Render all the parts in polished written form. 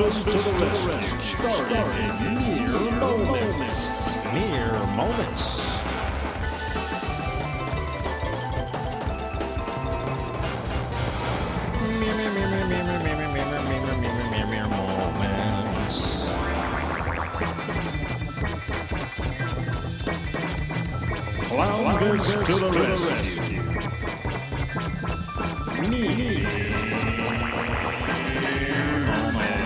Clownvis to the rescue, starting in mere moments. Mere moments. Mere moments. Clownvis to the rescue. Mere moments.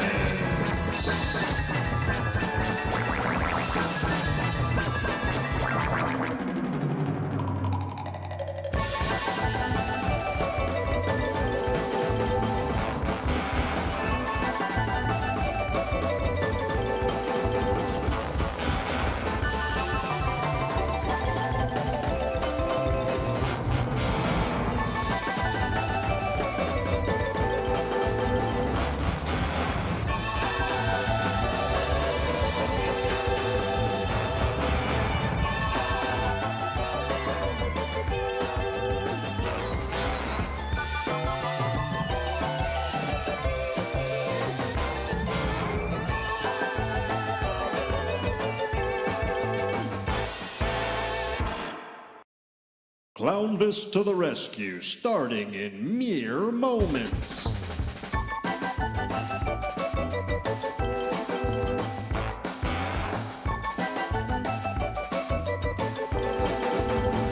Clownvis to the rescue, starting in mere moments.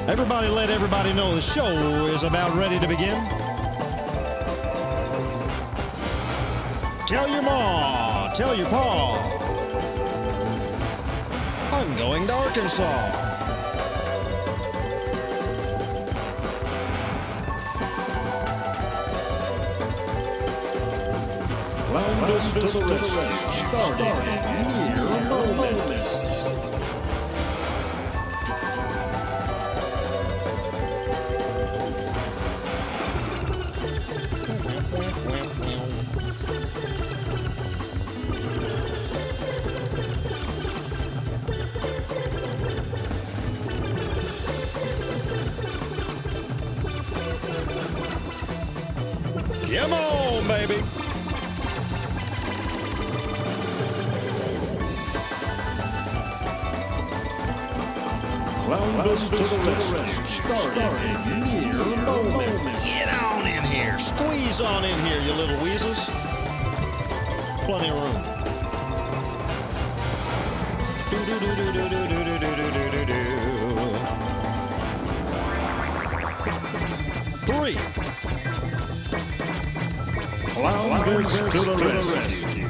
Everybody let everybody know the show is about ready to begin. Tell your ma, tell your pa. I'm going to Arkansas. Clownvis to the rescue, starting in mere moments. Come on, baby. Clownvis to the rescue, starting in mere moments. Get on in here. Squeeze on in here, you little weasels. Plenty of room. Three. Clownvis to the rescue.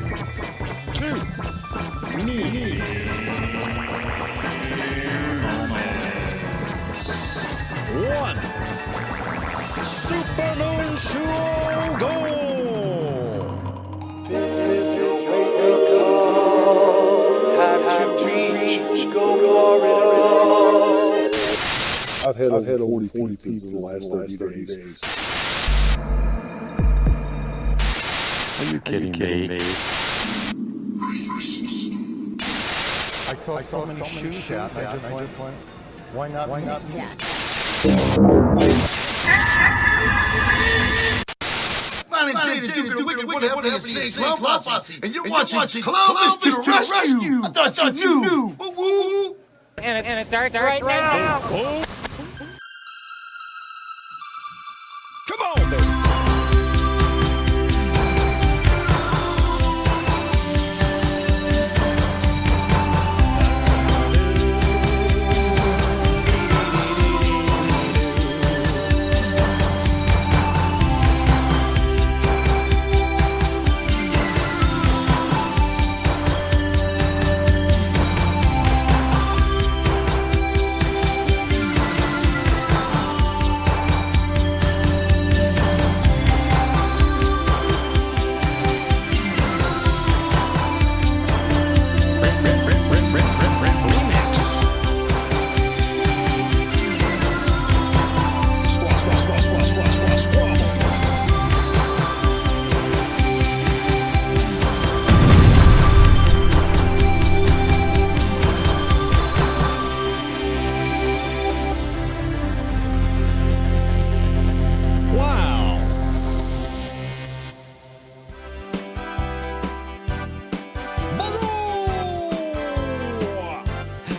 Two. One. Super Moon Show Go! This is your wake-up call. Time to reach, go for it all. I've had over 40 pizzas in the last 30 days. Are you kidding me? I saw so many shoes out, and I just went, why not me? Whatever you say, Clownvis, and you're watching Clownvis to the rescue. I thought you knew. Woo-woo. And it starts right now. Oh. Come on, baby.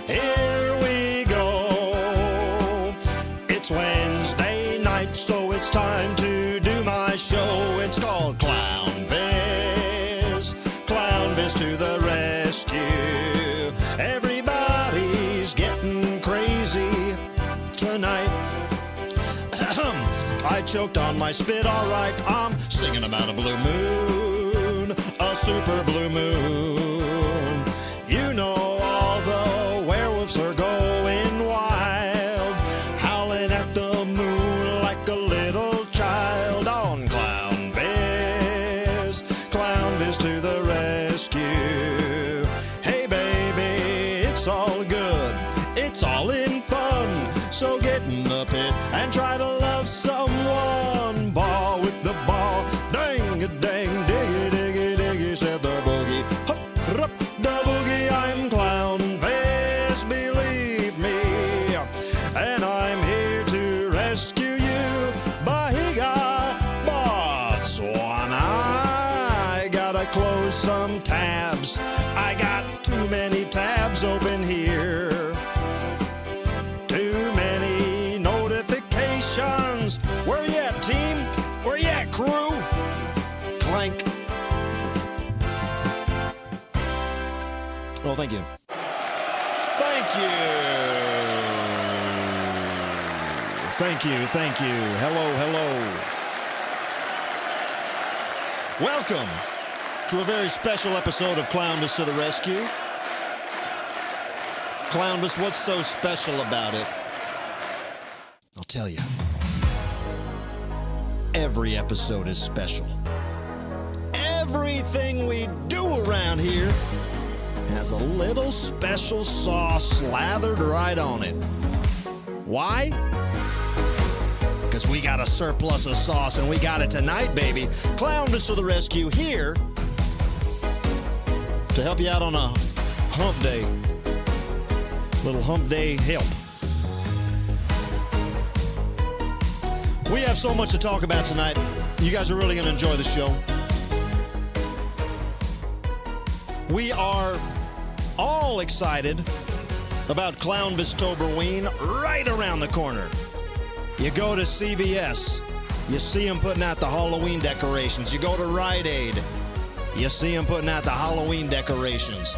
Here we go. It's Wednesday night, so it's time to do my show. It's called Clownvis. Clownvis to the rescue. Everybody's getting crazy tonight. I choked on my spit, alright. I'm singing about a blue moon, a super blue moon. You know all the werewolves are going wild, howling at the moon like a little child. On Clownvis, Clownvis to the rescue. Hey baby, it's all good, it's all in fun. So get in the pit and try to love someone. Ball with the ball, dang-a-dang, diggy-diggy-diggy, said the boogie. Hup, hup, the boogie, I'm Clownvis, believe me. And I'm here to rescue you, Bahiga, Botswana. I gotta close some tabs. I got too many tabs open here. Where you at, team? Where you at, crew? Clank. Oh, thank you. Thank you. Thank you, thank you. Hello, hello. Welcome to a very special episode of Clownvis to the Rescue. Clownvis, what's so special about it? I'll tell you. Every episode is special. Everything we do around here has a little special sauce slathered right on it. Why? Because we got a surplus of sauce and we got it tonight, baby. Clownvis to the rescue here to help you out on a hump day. Little hump day help. We have so much to talk about tonight. You guys are really going to enjoy the show. We are all excited about Clownvis-toberween right around the corner. You go to CVS, you see them putting out the Halloween decorations. You go to Rite Aid, you see them putting out the Halloween decorations.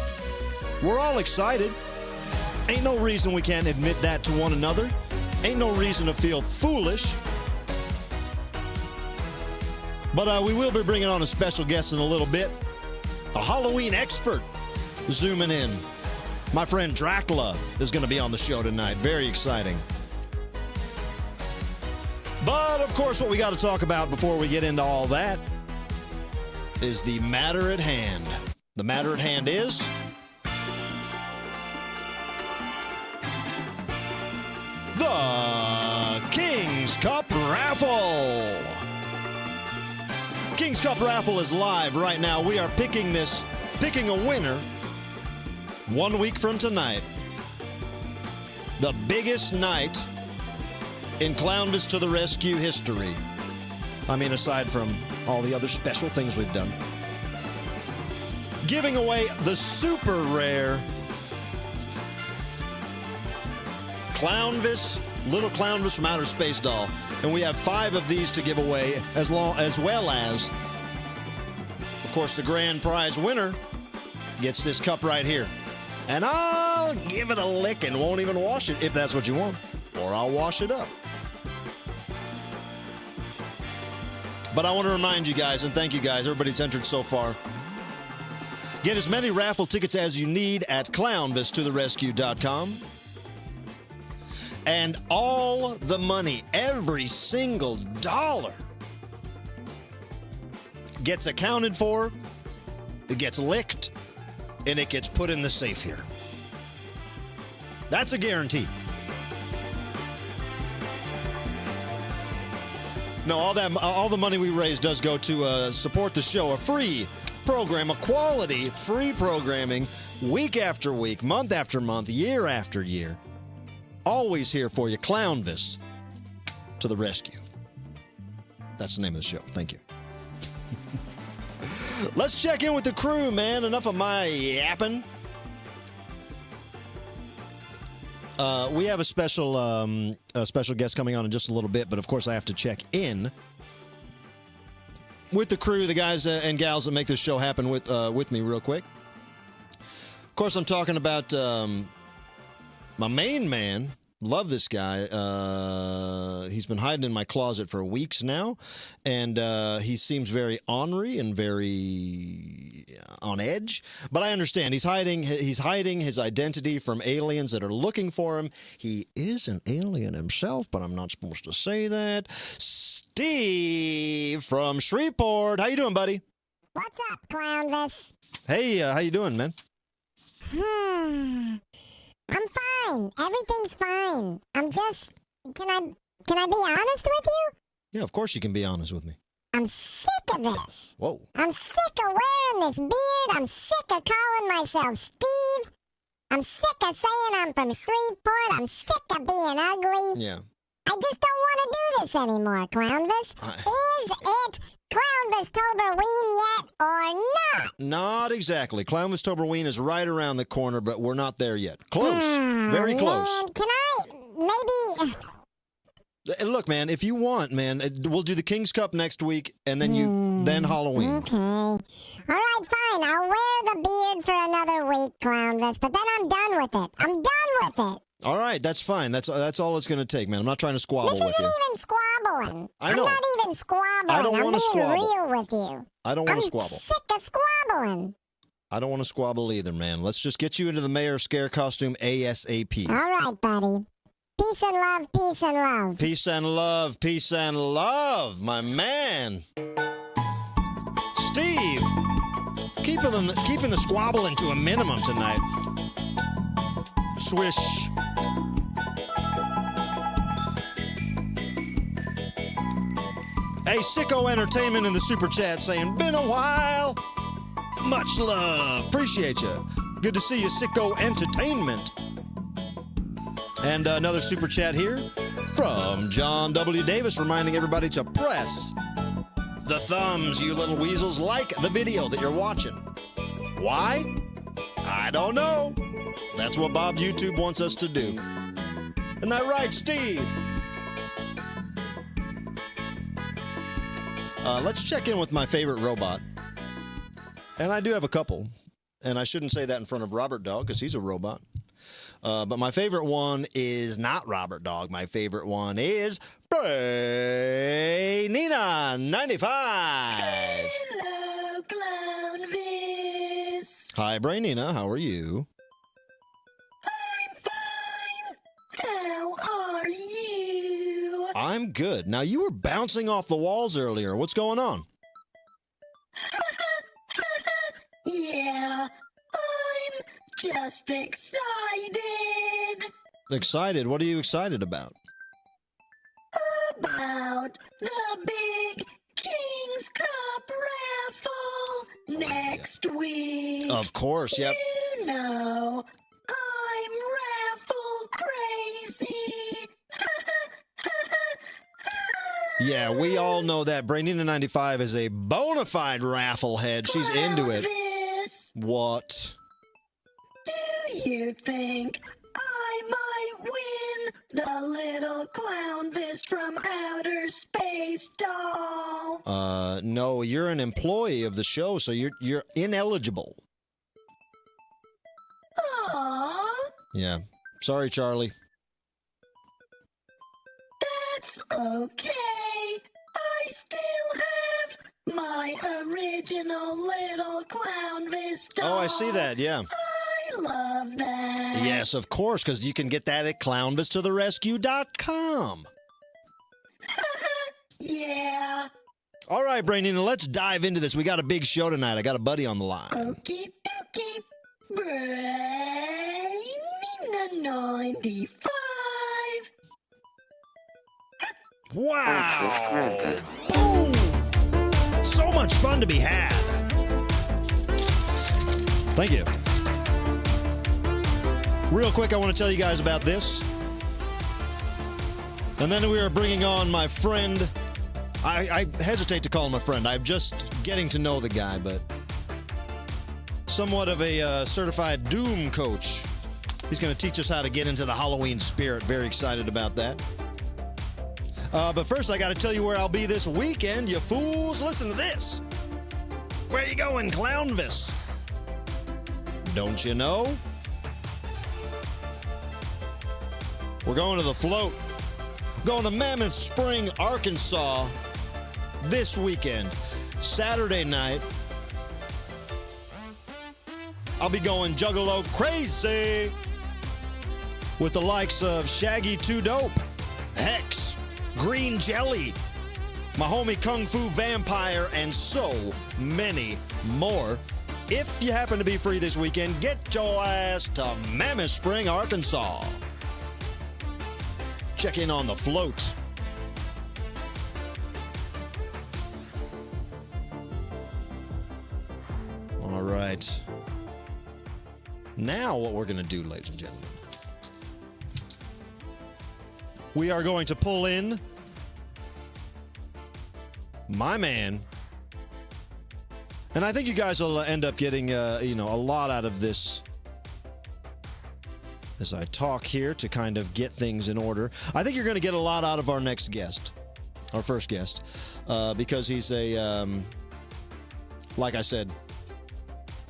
We're all excited. Ain't no reason we can't admit that to one another. Ain't no reason to feel foolish. But we will be bringing on a special guest in a little bit. A Halloween expert zooming in. My friend Dracula is going to be on the show tonight. Very exciting. But, of course, what we got to talk about before we get into all that is the matter at hand. The matter at hand is... the King's Cup Raffle. King's Cup Raffle is live right now. We are picking a winner 1 week from tonight. The biggest night in Clownvis to the Rescue history. I mean, aside from all the other special things we've done. Giving away the super rare Clownvis, little Clownvis from Outer Space doll. And we have 5 of these to give away, as well as, of course, the grand prize winner gets this cup right here. And I'll give it a lick and won't even wash it if that's what you want. Or I'll wash it up. But I want to remind you guys, and thank you guys, everybody's entered so far. Get as many raffle tickets as you need at clownvistotherescue.com. And all the money, every single dollar, gets accounted for, it gets licked, and it gets put in the safe here. That's a guarantee. No, all the money we raise does go to support the show, a free program, a quality free programming, week after week, month after month, year after year. Always here for you, Clownvis to the rescue. That's the name of the show. Thank you. Let's check in with the crew, man. Enough of my yapping. We have a special guest coming on in just a little bit, but of course I have to check in with the crew, the guys and gals that make this show happen with me real quick. Of course, I'm talking about my main man. Love this guy. He's been hiding in my closet for weeks now, and he seems very ornery and very on edge. But I understand he's hiding his identity from aliens that are looking for him. He is an alien himself, but I'm not supposed to say that. Steve from Shreveport. How you doing, buddy? What's up, Clownvis? Hey, how you doing, man? I'm fine. Everything's fine. I'm just... Can I be honest with you? Yeah, of course you can be honest with me. I'm sick of this. Whoa. I'm sick of wearing this beard. I'm sick of calling myself Steve. I'm sick of saying I'm from Shreveport. I'm sick of being ugly. Yeah. I just don't want to do this anymore, Clownvis. Is it Clownvis-toberween yet or not? Not exactly. Clownvis-toberween is right around the corner, but we're not there yet. Close. Very close. Man, can I maybe... Look, man, if you want, man, we'll do the King's Cup next week, and then Halloween. Okay. All right, fine. I'll wear the beard for another week, Clownvis, but then I'm done with it. I'm done with it. All right, that's fine. That's all it's going to take, man. I'm not trying to squabble with you. This isn't even squabbling. I know. I'm not even squabbling. I don't want to squabble. I'm being real with you. I don't want to squabble. I'm sick of squabbling. I don't want to squabble either, man. Let's just get you into the Mayor Scare costume ASAP. All right, buddy. Peace and love, peace and love. Peace and love, peace and love, my man. Steve, keeping the squabbling to a minimum tonight. Swish. Hey, Sicko Entertainment in the super chat saying, been a while. Much love. Appreciate you. Good to see you, Sicko Entertainment. And another super chat here from John W. Davis reminding everybody to press the thumbs, you little weasels. Like the video that you're watching. Why? I don't know. That's what Bob YouTube wants us to do. Isn't that right, Steve? Let's check in with my favorite robot. And I do have a couple. And I shouldn't say that in front of Robert Dog because he's a robot. But my favorite one is not Robert Dog. My favorite one is Nina 95. Hello, Clownvis. Hi, Nina. How are you? I'm fine. How are you? I'm good. Now, you were bouncing off the walls earlier. What's going on? Yeah, I'm just excited. Excited? What are you excited about? About the big King's Cup raffle next week. Of course, yep. You know, I'm raffle crazy. Yeah, we all know that. Brainina 95 is a bona fide raffle head. She's into it. What? Do you think I might win the little Clownvis from outer space doll? No, you're an employee of the show, so you're ineligible. Aww. Yeah. Sorry, Charlie. That's okay. I still have my original little Clownvis doll. Oh, I see that, yeah. I love that. Yes, of course, because you can get that at clownvistotherescue.com. Yeah. All right, Brainina, let's dive into this. We got a big show tonight. I got a buddy on the line. Okie dokie. Brainina 95. Wow! Boom! So much fun to be had. Thank you. Real quick, I want to tell you guys about this. And then we are bringing on my friend. I hesitate to call him a friend. I've just getting to know the guy, but somewhat of a certified doom coach. He's going to teach us how to get into the Halloween spirit. Very excited about that. But first, I got to tell you where I'll be this weekend, you fools. Listen to this. Where you going, Clownvis? Don't you know? We're going to the float. Going to Mammoth Spring, Arkansas this weekend. Saturday night, I'll be going Juggalo crazy with the likes of Shaggy 2 Dope, Hex, Green Jelly, my homie Kung Fu Vampire, and so many more. If you happen to be free this weekend, get your ass to Mammoth Spring, Arkansas. Check in on the float. All right. Now what we're going to do, ladies and gentlemen, we are going to pull in my man. And I think you guys will end up getting, a lot out of this as I talk here to kind of get things in order. I think you're going to get a lot out of our next guest, our first guest, because he's a, like I said,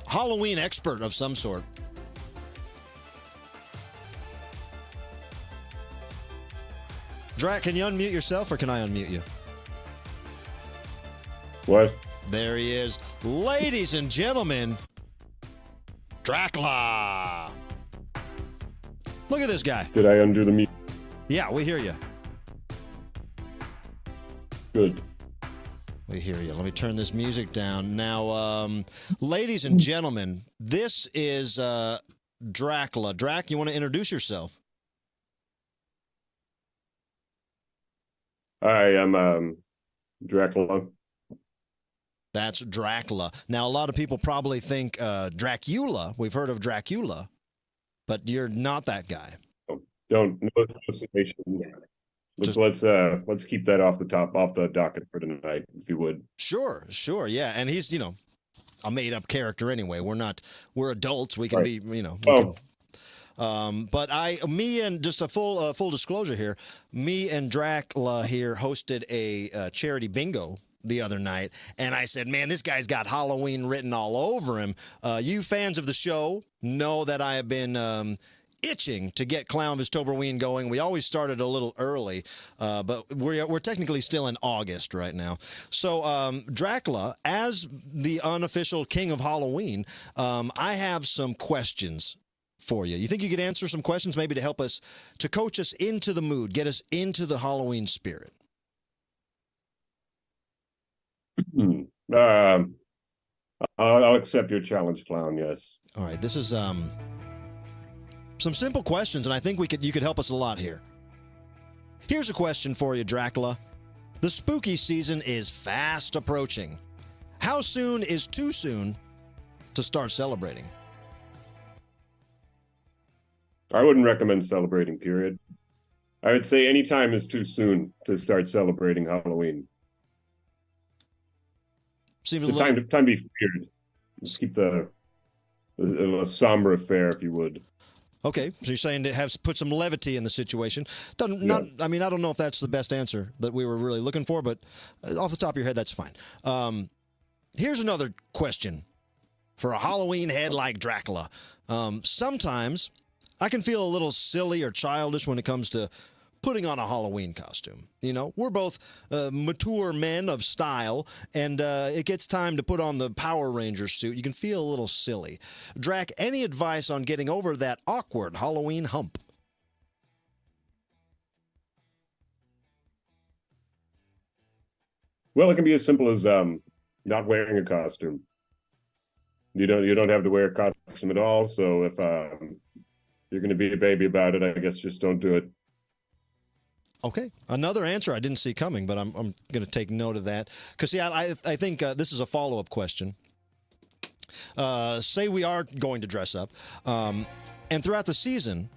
Halloween expert of some sort. Drac, can you unmute yourself or can I unmute you? What? There he is. Ladies and gentlemen, Dracula. Look at this guy. Did I undo the mute? Yeah, we hear you. Good. We hear you. Let me turn this music down. Now, ladies and gentlemen, this is Dracula. Drac, you want to introduce yourself? Hi, I'm Dracula. That's Dracula. Now, a lot of people probably think Dracula. We've heard of Dracula, but you're not that guy. Don't no association. Let's keep that off the docket for tonight, if you would. Sure, yeah. And he's, a made-up character anyway. We're adults. We can be, but me and just a full disclosure here, me and Dracula here hosted a charity bingo the other night, and I said, man, this guy's got Halloween written all over him. You fans of the show know that I have been itching to get Clownvis Toberween going. We always started a little early, but we're technically still in August right now. So Dracula, as the unofficial king of Halloween, I have some questions for you. You think you could answer some questions maybe to help us, to coach us into the mood, get us into the Halloween spirit? I'll accept your challenge, Clown, yes. All right, this is some simple questions, and I think you could help us a lot here. Here's a question for you, Dracula. The spooky season is fast approaching. How soon is too soon to start celebrating? I wouldn't recommend celebrating, period. I would say any time is too soon to start celebrating Halloween. Seems it's time to be weird. Just keep a somber affair, if you would. Okay, so you're saying to put some levity in the situation. I don't know if that's the best answer that we were really looking for, but off the top of your head, that's fine. Here's another question for a Halloween head like Dracula. Sometimes I can feel a little silly or childish when it comes to putting on a Halloween costume. We're both mature men of style, and it gets time to put on the Power Ranger suit. You can feel a little silly. Drac, any advice on getting over that awkward Halloween hump? Well, it can be as simple as not wearing a costume. You don't have to wear a costume at all. So if you're going to be a baby about it, I guess just don't do it. Okay, another answer I didn't see coming, but I'm going to take note of that. Because, I think this is a follow-up question. Say we are going to dress up, and throughout the season,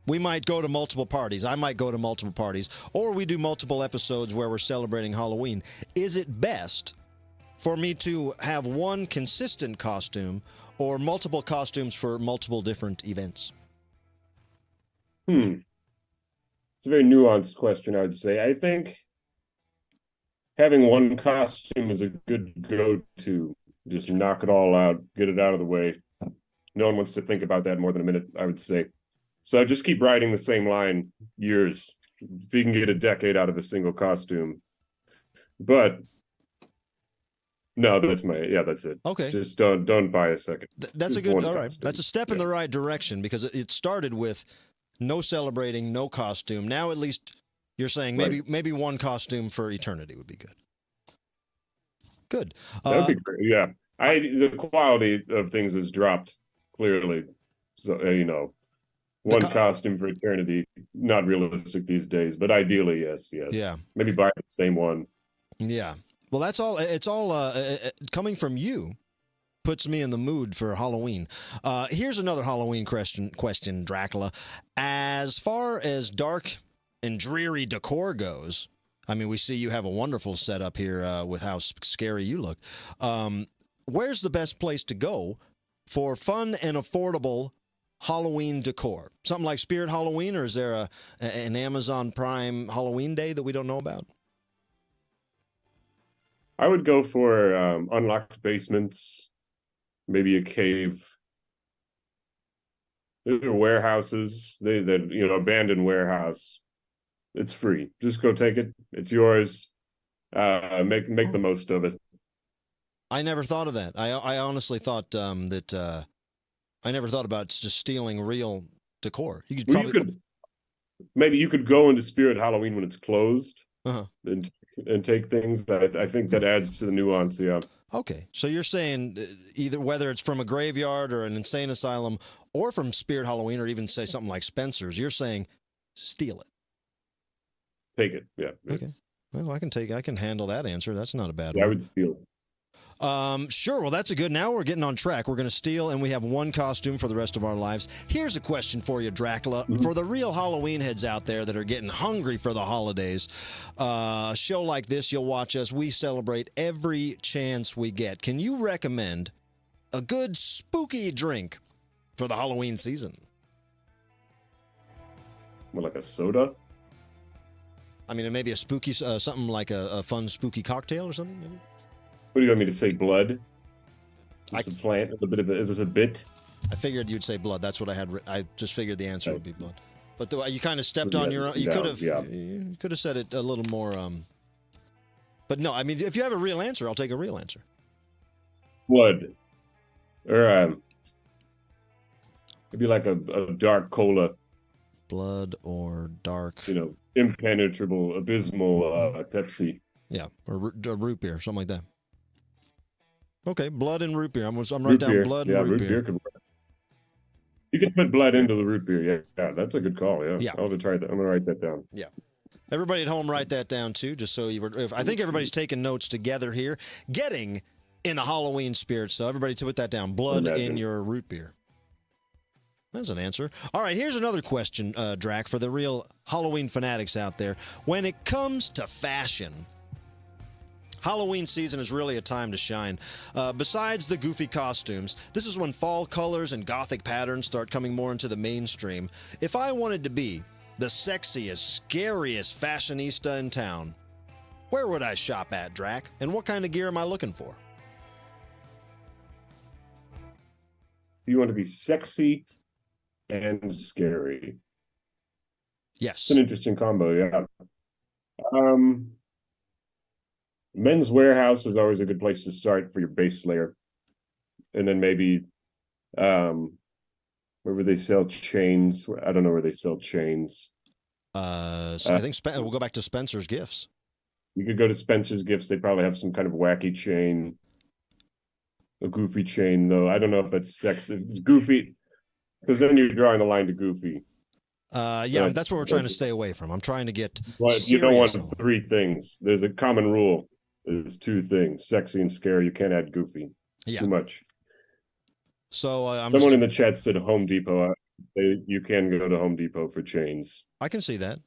we might go to multiple parties. I might go to multiple parties, or we do multiple episodes where we're celebrating Halloween. Is it best for me to have one consistent costume or multiple costumes for multiple different events? It's a very nuanced question, I would say. I think having one costume is a good go-to. Just knock it all out, get it out of the way. No one wants to think about that more than a minute, I would say. So just keep riding the same line years. If you can get a decade out of a single costume. But no, that's it. Okay. Just don't buy a second. That's Just a good, one all right. costume. That's a step in the right direction because it started with no celebrating, no costume. Now at least you're saying maybe one costume for eternity would be good. Good. That would be great. Yeah. The quality of things has dropped clearly. So, one costume for eternity, not realistic these days, but ideally, yes. Yeah. Maybe buy the same one. Yeah. Well, that's all. It's all coming from you. Puts me in the mood for Halloween. Here's another Halloween question, Dracula. As far as dark and dreary decor goes, I mean, we see you have a wonderful setup here with how scary you look. Where's the best place to go for fun and affordable Halloween decor? Something like Spirit Halloween, or is there an Amazon Prime Halloween day that we don't know about? I would go for unlocked basements, maybe a cave. There are warehouses, abandoned warehouse. It's free. Just go take it. It's yours. Make the most of it. I never thought of that. I honestly thought that I never thought about just stealing real decor. You could maybe you could go into Spirit Halloween when it's closed and take things. I think that adds to the nuance. Yeah. Okay, so you're saying either whether it's from a graveyard or an insane asylum, or from Spirit Halloween, or even say something like Spencer's, you're saying steal it. Take it. Yeah. Okay. Well, I can handle that answer. That's not a bad one. I would steal. Sure. Well, that's a good. Now we're getting on track. We're going to steal, and we have one costume for the rest of our lives. Here's a question for you, Dracula. For the real Halloween heads out there that are getting hungry for the holidays, a show like this, you'll watch us. We celebrate every chance we get. Can you recommend a good spooky drink for the Halloween season? What, like a soda? I mean, maybe a spooky, something like a fun spooky cocktail or something, maybe? What do you want me to say? Blood? Is a plant? Is it a bit? I figured you'd say blood. That's what I had. I just figured the answer would be blood. But you kind of stepped on your own. You could have. You could have said it a little more. But no, I mean, if you have a real answer, I'll take a real answer. Blood, or maybe like a dark cola. Blood or dark. Impenetrable, abysmal Pepsi. Yeah, or root beer, something like that. Okay, blood and root beer. I'm write down blood and root beer. You can put blood into the root beer. Yeah, that's a good call. Yeah. I'll have to try that. I'm gonna write that down. Yeah. Everybody at home, write that down too, just so I think everybody's taking notes together here, getting in the Halloween spirit. So everybody to put that down. Blood in your root beer. That's an answer. All right, here's another question, Drac, for the real Halloween fanatics out there. When it comes to fashion, Halloween season is really a time to shine. Besides the goofy costumes, this is when fall colors and gothic patterns start coming more into the mainstream. If I wanted to be the sexiest, scariest fashionista in town, where would I shop at, Drac? And what kind of gear am I looking for? You want to be sexy and scary. Yes. It's an interesting combo, yeah. Men's Warehouse is always a good place to start for your base layer. And then maybe where they sell chains. I don't know where they sell chains. So I think we'll go back to Spencer's Gifts. You could go to Spencer's Gifts. They probably have some kind of wacky chain. A goofy chain, though. I don't know if that's sexy. It's goofy. Because then you're drawing the line to goofy. Yeah, that's what we're trying to stay away from. I'm trying to get you don't want three things. There's a common rule. There's two things, sexy and scary. You can't add goofy. Yeah. Too much. So someone in the chat said Home Depot. You can go to Home Depot for chains. I can see that.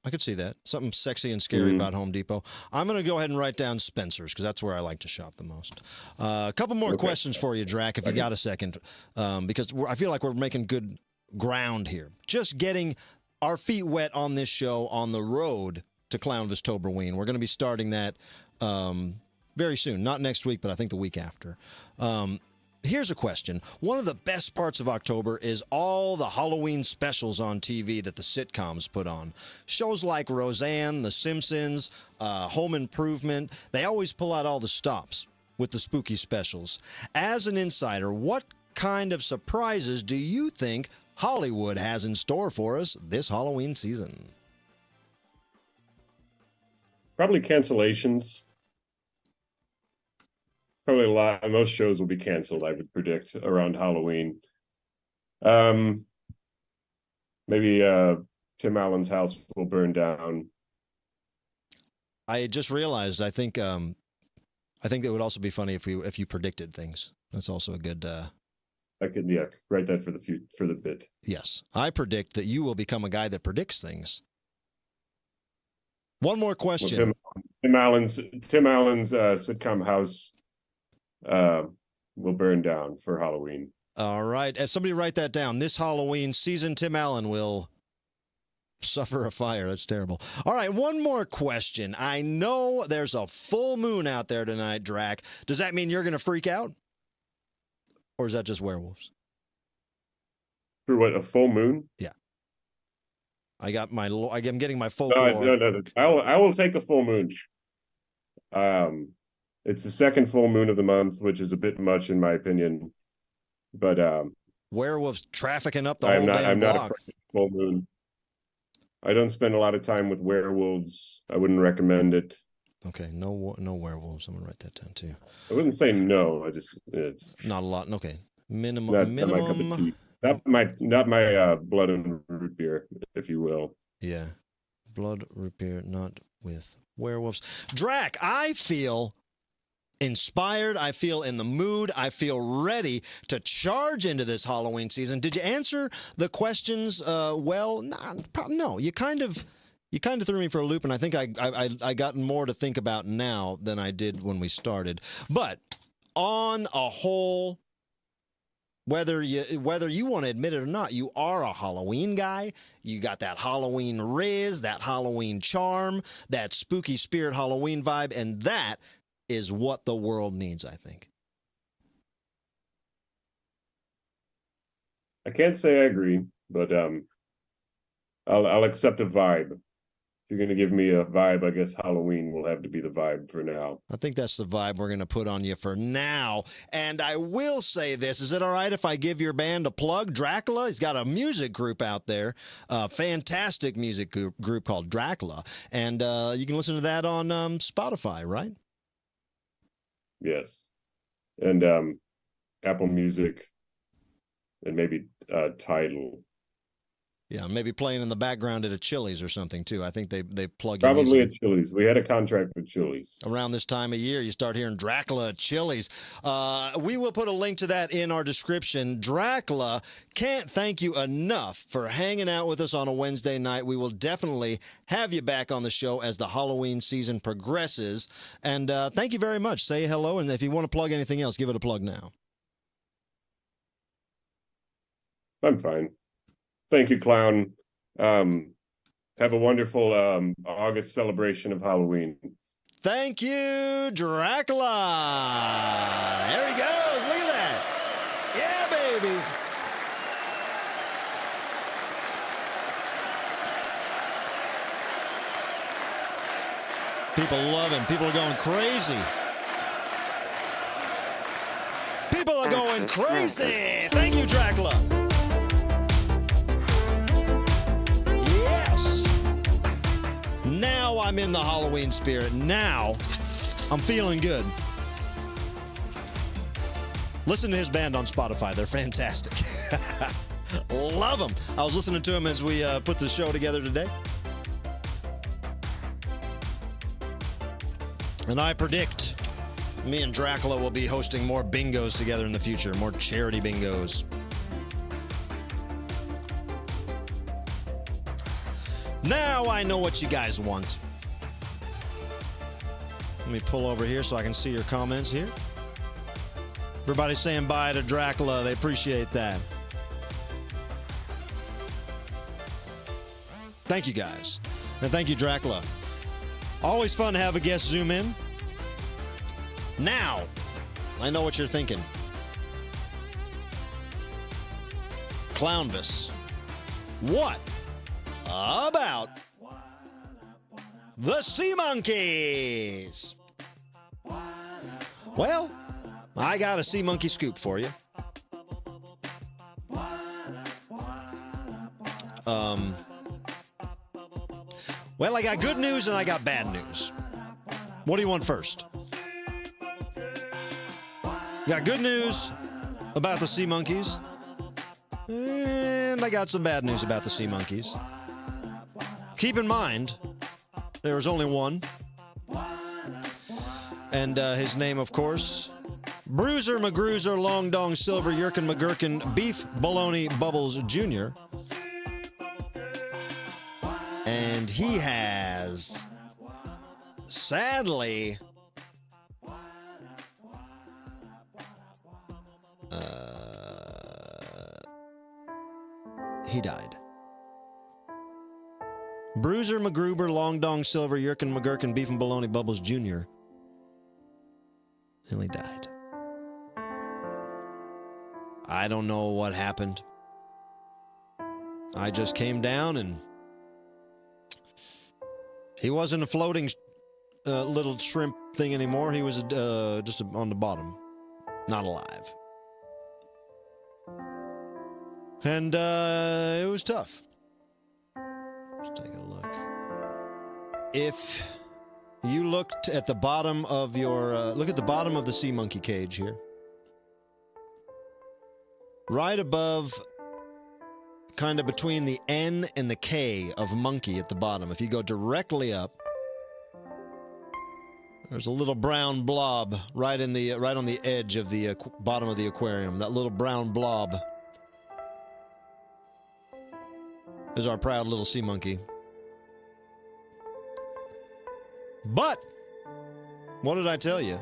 I could see that. Something sexy and scary about Home Depot. I'm going to go ahead and write down Spencer's because that's where I like to shop the most. A couple more questions for you, Drac, if you got a second, because I feel like we're making good ground here. Just getting our feet wet on this show on the road to Clownvis Toberween. We're going to be starting that very soon. Not next week, but I think the week after. Here's a question. One of the best parts of October is all the Halloween specials on TV that the sitcoms put on. Shows like Roseanne, The Simpsons, Home Improvement, they always pull out all the stops with the spooky specials. As an insider, what kind of surprises do you think Hollywood has in store for us this Halloween season? Probably cancellations. Probably a lot. Most shows will be canceled, I would predict, around Halloween. Maybe Tim Allen's house will burn down. I just realized. I think it would also be funny if you predicted things. That's also a good. I could write that for the bit. Yes, I predict that you will become a guy that predicts things. One more question. Well, Tim Allen's sitcom house will burn down for Halloween. All right. As somebody write that down. This Halloween season, Tim Allen will suffer a fire. That's terrible. All right. One more question. I know there's a full moon out there tonight, Drac. Does that mean you're going to freak out? Or is that just werewolves? For what, a full moon? Yeah. I'm getting my folklore. No. I will take a full moon. It's the second full moon of the month, which is a bit much in my opinion. But werewolves trafficking up the whole damn block. I'm not afraid of full moon. I don't spend a lot of time with werewolves. I wouldn't recommend it. Okay, no werewolves. I'm gonna write that down too. I wouldn't say no. It's not a lot. Okay, minimum. Not my cup of tea. Not my blood and root beer, if you will. Yeah, blood root beer, not with werewolves. Drac, I feel inspired. I feel in the mood. I feel ready to charge into this Halloween season. Did you answer the questions well? No. You kind of threw me for a loop, and I think I got more to think about now than I did when we started. But on a whole, whether you want to admit it or not, you are a Halloween guy. You got that Halloween riz, that Halloween charm, that spooky spirit Halloween vibe, and that is what the world needs, I think. I can't say I agree, but I'll accept a vibe. If you're going to give me a vibe, I guess Halloween will have to be the vibe for now. I think that's the vibe we're going to put on you for now. And I will say this. Is it all right if I give your band a plug? Dracula, he's got a music group out there, a fantastic music group called Dracula. And you can listen to that on Spotify, right? Yes. And Apple Music and maybe Tidal. Yeah, maybe playing in the background at a Chili's or something, too. I think they plug probably your at Chili's. We had a contract with Chili's. Around this time of year, you start hearing Dracula at Chili's. We will put a link to that in our description. Dracula, can't thank you enough for hanging out with us on a Wednesday night. We will definitely have you back on the show as the Halloween season progresses. And thank you very much. Say hello, and if you want to plug anything else, give it a plug now. I'm fine. Thank you, Clown. Have a wonderful August celebration of Halloween. Thank you, Dracula. There he goes. Look at that. Yeah, baby. People love him. People are going crazy. People are going crazy. Thank you, Dracula. Now I'm in the Halloween spirit. Now I'm feeling good. Listen to his band on Spotify. They're fantastic. Love them. I was listening to them as we put the show together today. And I predict me and Dracula will be hosting more bingos together in the future, more charity bingos. Now I know what you guys want. Let me pull over here so I can see your comments here. Everybody's saying bye to Dracula. They appreciate that. Thank you, guys. And thank you, Dracula. Always fun to have a guest zoom in. Now, I know what you're thinking. Clownvis. What about the Sea Monkeys? Well, I got a sea monkey scoop for you. Well, I got good news and I got bad news. What do you want first? Got good news about the sea monkeys, and I got some bad news about the sea monkeys. Keep in mind, there was only one, and his name, of course, Bruiser McGruiser Long Dong Silver Yerkin McGurkin Beef Bologna Bubbles Jr. And he has, sadly, he died. Bruiser McGruber Long Dong Silver Yerkin McGurkin Beef and Bologna Bubbles Jr. And he died. I don't know what happened. I just came down and he wasn't a floating little shrimp thing anymore. He was just on the bottom, not alive. And it was tough. Let's take a look. If you looked at the bottom of your, look at the bottom of the sea monkey cage here. Right above, kind of between the N and the K of monkey at the bottom. If you go directly up, there's a little brown blob right on the edge of the bottom of the aquarium. That little brown blob is our proud little sea monkey. But what did I tell you?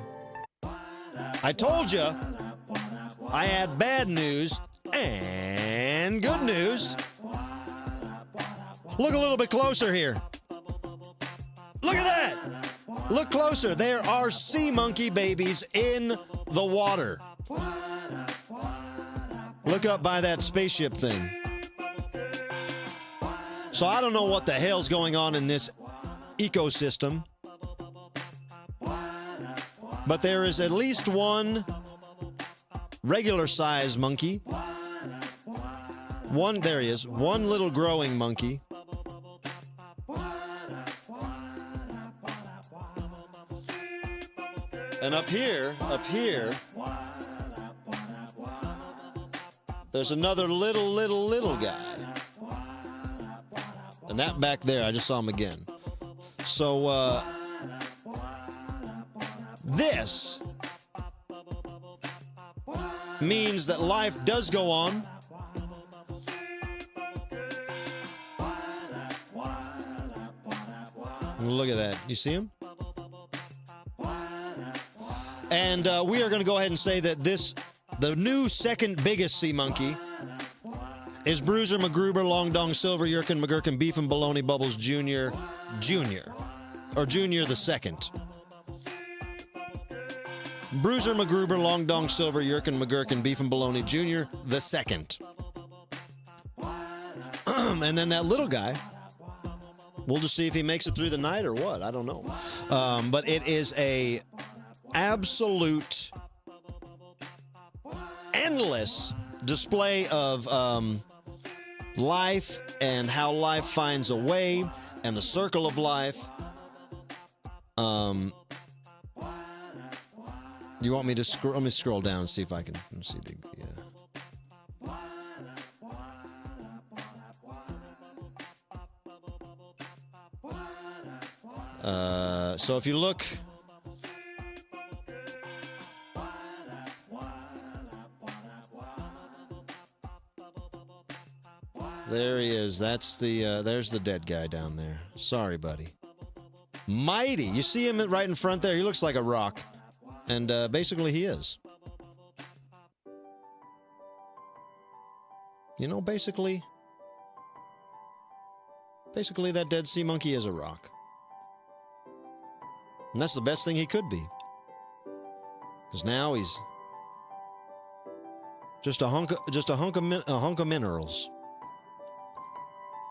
I told you I had bad news and good news. Look a little bit closer here. Look at that. Look closer. There are sea monkey babies in the water. Look up by that spaceship thing. So I don't know what the hell's going on in this ecosystem, but there is at least one regular size monkey. There he is. One little growing monkey. And up here, there's another little guy. And that back there, I just saw him again. So, this means that life does go on. Look at that. You see him? And we are going to go ahead and say that the new second biggest sea monkey is Bruiser McGruber Long Dong Silver Yerkin McGurkin Beef and Bologna Bubbles Jr. Or Junior the second. Bruiser McGruber Long Dong Silver Yerkin McGurkin Beef and Bologna Jr. the second. And then that little guy, we'll just see if he makes it through the night or what. I don't know. But it is a absolute endless display of life and how life finds a way and the circle of life. You want me to scroll? Let me scroll down and see if I can see the. So if you look. There he is. That's the there's the dead guy down there. Sorry, buddy. Mighty. You see him right in front there? He looks like a rock. And basically he is. You know, basically that dead sea monkey is a rock. And that's the best thing he could be. Because now he's just a hunk of minerals.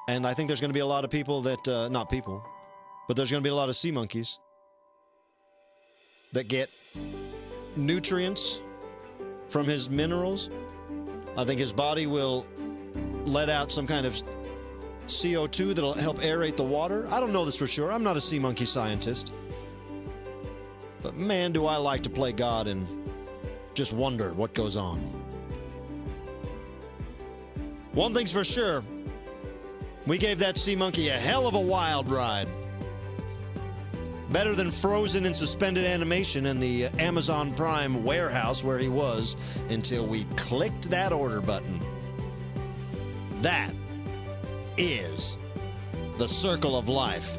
And I think there's going to be a lot of people that, not people, but there's going to be a lot of sea monkeys that get nutrients from his minerals. I think his body will let out some kind of CO2 that'll help aerate the water. I don't know this for sure. I'm not a sea monkey scientist. But man, do I like to play God and just wonder what goes on. One thing's for sure. We gave that sea monkey a hell of a wild ride. Better than frozen in suspended animation in the Amazon Prime warehouse where he was until we clicked that order button. That is the circle of life.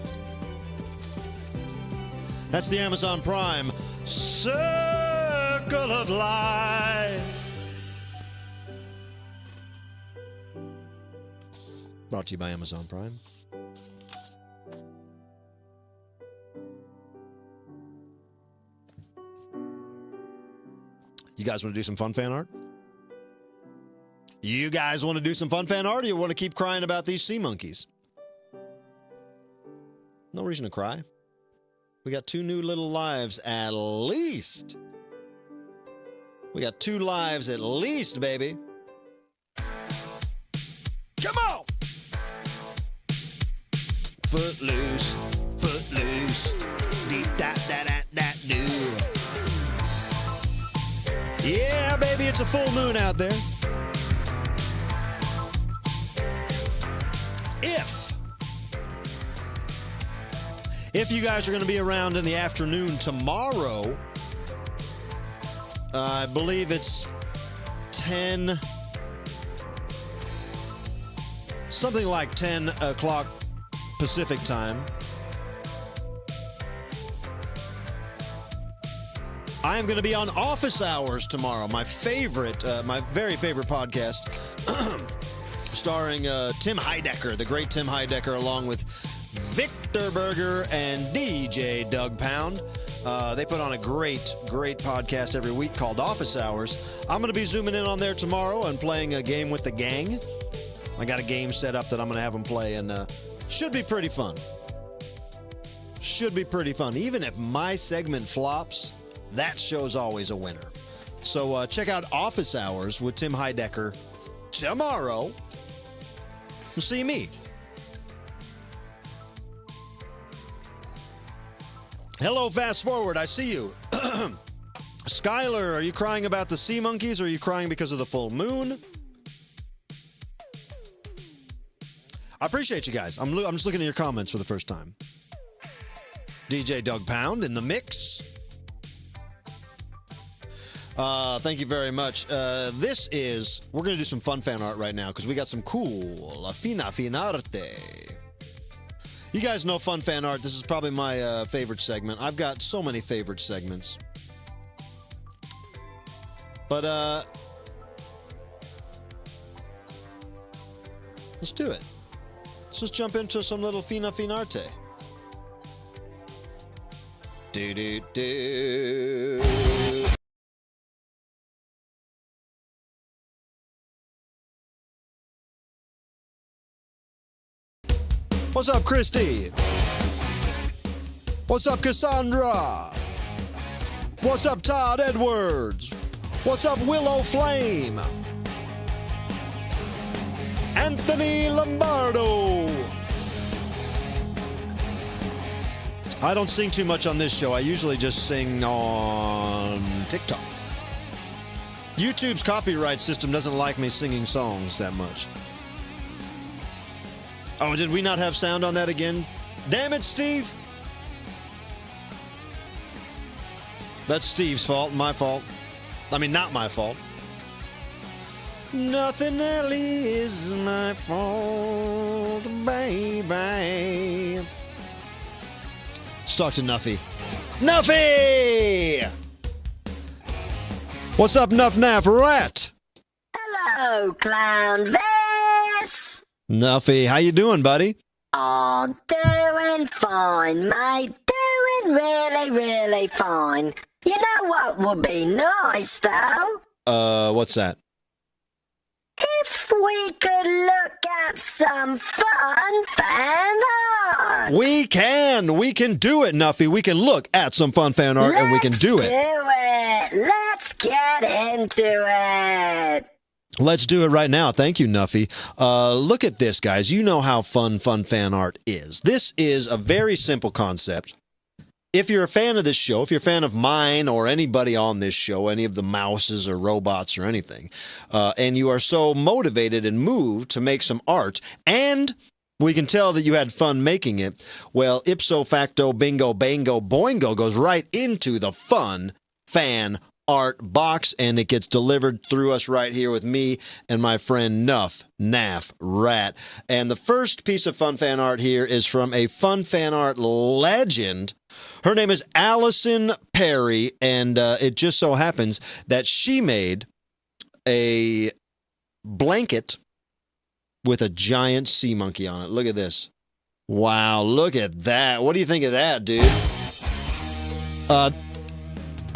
That's the Amazon Prime Circle of Life. Brought to you by Amazon Prime. You guys want to do some fun fan art? You guys want to do some fun fan art, or you want to keep crying about these sea monkeys? No reason to cry. We got 2 new little lives at least. We got 2 lives at least, baby. Come on! Footloose, footloose, dee-da-da-da-da-doo. Yeah, baby, it's a full moon out there. If you guys are going to be around in the afternoon tomorrow, I believe it's 10, something like 10 o'clock Pacific time. I am going to be on Office Hours tomorrow, my very favorite podcast, starring Tim Heidecker, the great Tim Heidecker, along with Victor Berger and DJ Doug Pound. They put on a great podcast every week called Office Hours. I'm going to be zooming in on there tomorrow and playing a game with the gang. I got a game set up that I'm going to have them play, and should be pretty fun. Should be pretty fun. Even if my segment flops, that show's always a winner. So check out Office Hours with Tim Heidecker tomorrow and see me. Hello, Fast Forward. I see you. Skylar, are you crying about the sea monkeys, or are you crying because of the full moon? I appreciate you guys. I'm just looking at your comments for the first time. DJ Doug Pound in the mix. Thank you very much. We're going to do some fun fan art right now because we got some cool fina arte. You guys know fun fan art. This is probably my favorite segment. I've got so many favorite segments. But let's do it. Let's just jump into some little fina arte. Do-do-do. What's up, Christy? What's up, Cassandra? What's up, Todd Edwards? What's up, Willow Flame? Anthony Lombardo. I don't sing too much on this show. I usually just sing on TikTok. YouTube's copyright system doesn't like me singing songs that much. Oh, did we not have sound on that again? Damn it, Steve! That's Steve's fault, my fault. I mean, not my fault. Nothing really is my fault, baby. Let's talk to Nuffy. Nuffy! What's up, Nuff Naff Rat? Hello, Clownvis. Nuffy, how you doing, buddy? Oh, doing fine, mate. Doing really, really fine. You know what would be nice, though? What's that? If we could look at some fun fan art. We can do it, Nuffy. We can look at some fun fan art and we can do it. Let's get into it. Let's do it right now. Thank you, Nuffy. Look at this, guys. You know how fun fan art is. This is a very simple concept. If you're a fan of this show, if you're a fan of mine or anybody on this show, any of the mouses or robots or anything, and you are so motivated and moved to make some art, and we can tell that you had fun making it, well, ipso facto, bingo, bango, boingo goes right into the fun fan art box, and it gets delivered through us right here with me and my friend Nuff Naff Rat. And the first piece of fun fan art here is from a fun fan art legend. Her name is Allison Perry, and it just so happens that she made a blanket with a giant sea monkey on it. Look at this. Wow, look at that. What do you think of that, dude?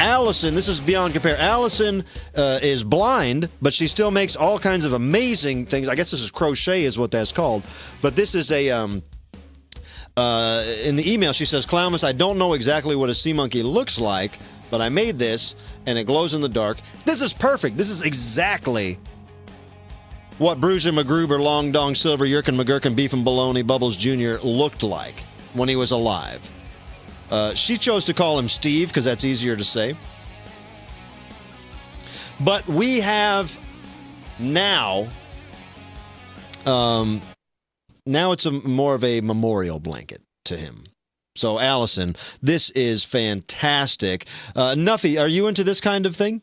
Allison, this is beyond compare. Allison is blind, but she still makes all kinds of amazing things. I guess this is crochet is what that's called. But this is a, in the email, she says, Clownvis, I don't know exactly what a sea monkey looks like, but I made this, and it glows in the dark. This is perfect. This is exactly what Bruiser McGruber, Long Dong, Silver, Yerkin, McGurkin, Beef and Baloney, Bubbles Jr. looked like when he was alive. She chose to call him Steve because that's easier to say. But we have now, now it's more of a memorial blanket to him. So, Allison, this is fantastic. Nuffy, are you into this kind of thing?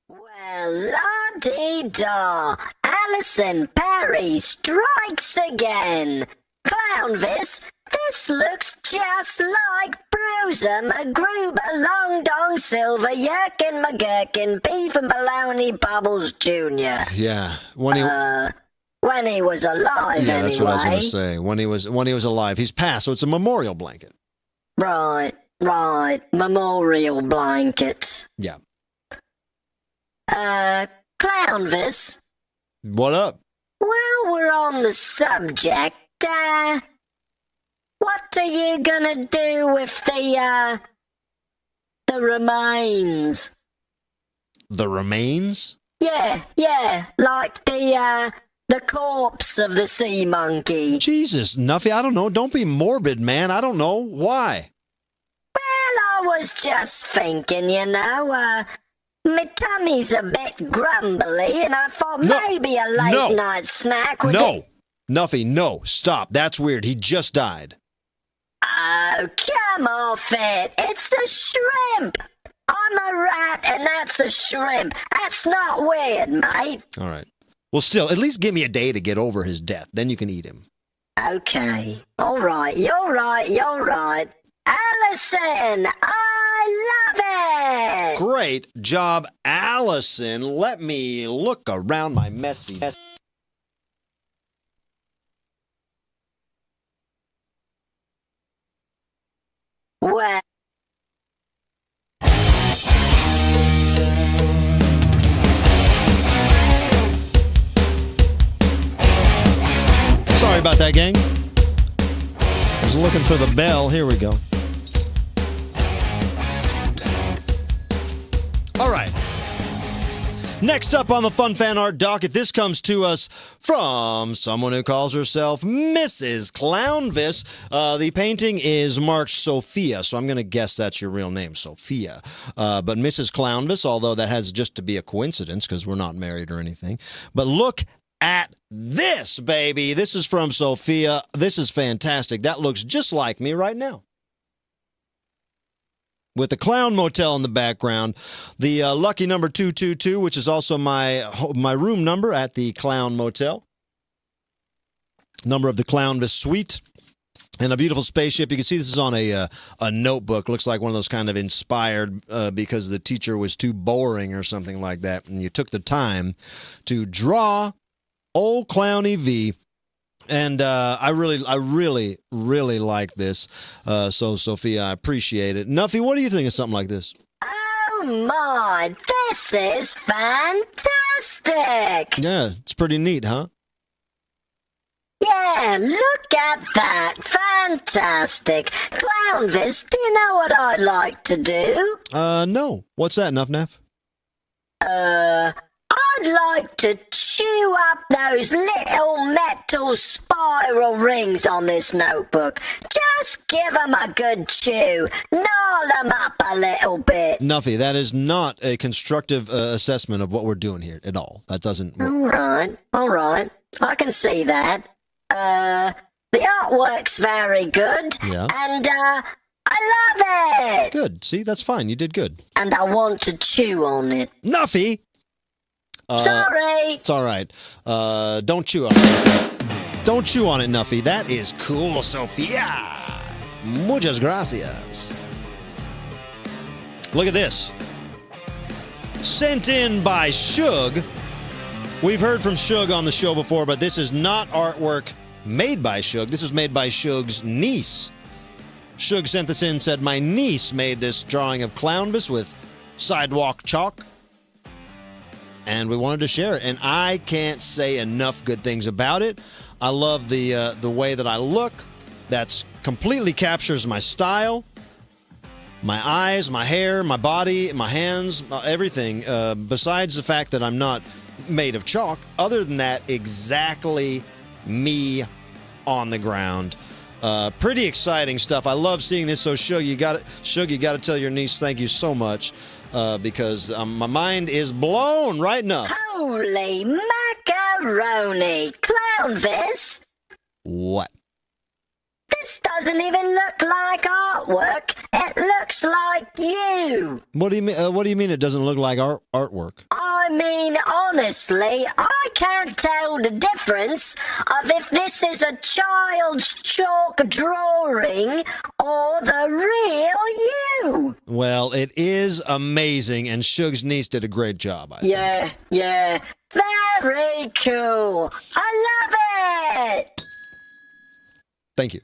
Well, la-dee-da. Allison Perry strikes again. Clownvis, this looks just like Bruiser, McGruber, Long Dong, Silver, Yerkin, McGurkin, Beef and Baloney, Bubbles Jr. Yeah. When he was alive, yeah, anyway. That's what I was going to say. When he was alive. He's passed, so it's a memorial blanket. Right. Memorial blanket. Yeah. Clownvis. What up? While we're on the subject, what are you gonna do with the remains? The remains? Yeah, like the corpse of the sea monkey. Jesus, Nuffy, I don't know. Don't be morbid, man. I don't know. Why? Well, I was just thinking, you know, my tummy's a bit grumbly, and I thought maybe a late night snack would... Nuffy, no. Stop. That's weird. He just died. Oh, come off it. It's a shrimp. I'm a rat, and that's a shrimp. That's not weird, mate. All right. Well, still, at least give me a day to get over his death. Then you can eat him. Okay. All right. You're right. Allison, I love it. Great job, Allison. Let me look around my messy mess. Well... Sorry about that, gang. I was looking for the bell. Here we go. All right. Next up on the Fun Fan Art docket, this comes to us from someone who calls herself Mrs. Clownvis. The painting is marked Sophia, so I'm going to guess that's your real name, Sophia. But Mrs. Clownvis, although that has just to be a coincidence because we're not married or anything. But look at this, baby. This is from Sophia. This is fantastic. That looks just like me right now. with the Clown Motel in the background. The lucky number 222, which is also my room number at the Clown Motel. Number of the Clownvis suite. And a beautiful spaceship. You can see this is on a notebook. Looks like one of those kind of inspired because the teacher was too boring or something like that. And you took the time to draw old Clowny V. And I really like this. So, Sophia, I appreciate it. Nuffy, what do you think of something like this? Oh, my. This is fantastic. Yeah, it's pretty neat, huh? Yeah, look at that. Fantastic. Clownvis, do you know what I'd like to do? No. What's that, Nuff? I'd like to chew up those little metal spiral rings on this notebook. Just give them a good chew. Gnaw them up a little bit. Nuffy, that is not a constructive assessment of what we're doing here at all. That doesn't work. All right. I can see that. The artwork's very good. Yeah. And, I love it. Good. See, that's fine. You did good. And I want to chew on it. Nuffy! Sorry. It's all right. Don't chew on it. Don't chew on it, Nuffy. That is cool, Sophia. Muchas gracias. Look at this. Sent in by Shug. We've heard from Shug on the show before, but this is not artwork made by Shug. This is made by Shug's niece. Shug sent this in and said, my niece made this drawing of Clownvis with sidewalk chalk. And we wanted to share it. And I can't say enough good things about it. I love the way that I look. That's completely captures my style, my eyes, my hair, my body, my hands, everything. Besides the fact that I'm not made of chalk. Other than that, exactly me on the ground. Pretty exciting stuff. I love seeing this. So Shug, you got to tell your niece thank you so much because my mind is blown right now. Holy macaroni, Clownvis! What? This doesn't even look like artwork. It looks like you. What do you mean? What do you mean it doesn't look like artwork? I mean, honestly, I can't tell the difference of if this is a child's chalk drawing or the real you. Well, it is amazing, and Shug's niece did a great job, I think. Yeah. Very cool. I love it. Thank you.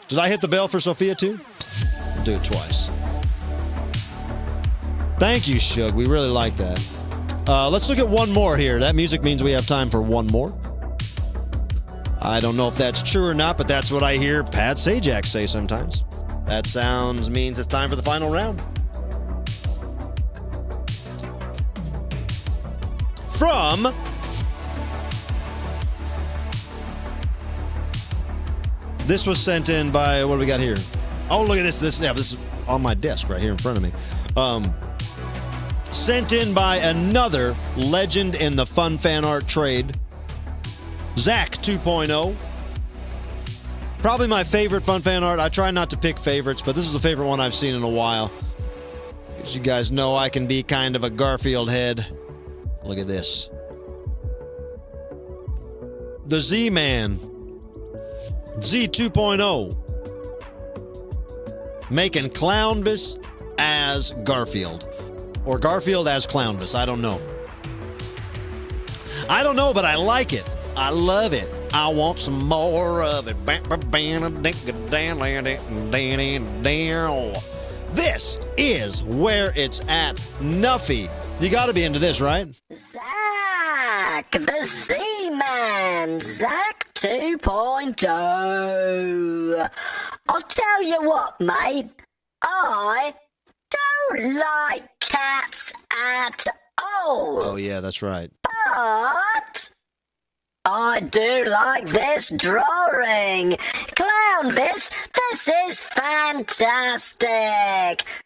Did I hit the bell for Sophia, too? I'll do it twice. Thank you, Shug. We really like that. Let's look at one more here. That music means we have time for one more. I don't know if that's true or not, but that's what I hear Pat Sajak say sometimes. That sounds means it's time for the final round. From... This was sent in by, what do we got here? Oh, look at this. This is on my desk right here in front of me. Sent in by another legend in the fun fan art trade, Zach 2.0. Probably my favorite fun fan art. I try not to pick favorites, but this is the favorite one I've seen in a while. As you guys know, I can be kind of a Garfield head. Look at this. The Z-Man. Z 2.0 making Clownvis as Garfield or Garfield as Clownvis. I don't know, but I like it. I love it. I want some more of it. This is where it's at. Nuffy, you got to be into this, right? Zach, the Z-Man, Zach 2.0. I'll tell you what, mate. I don't like cats at all. Oh, yeah, that's right. But I do like this drawing. Clownvis, this is fantastic.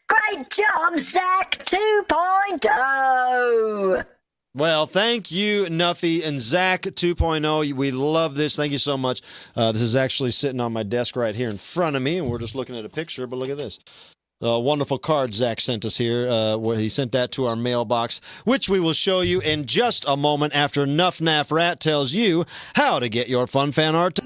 Great job, Zach 2.0. Well, thank you, Nuffy and Zach 2.0. We love this. Thank you so much. This is actually sitting on my desk right here in front of me, and we're just looking at a picture, but look at this. Wonderful card Zach sent us here. Where he sent that to our mailbox, which we will show you in just a moment after Nuff Naff Rat tells you how to get your fun fan art.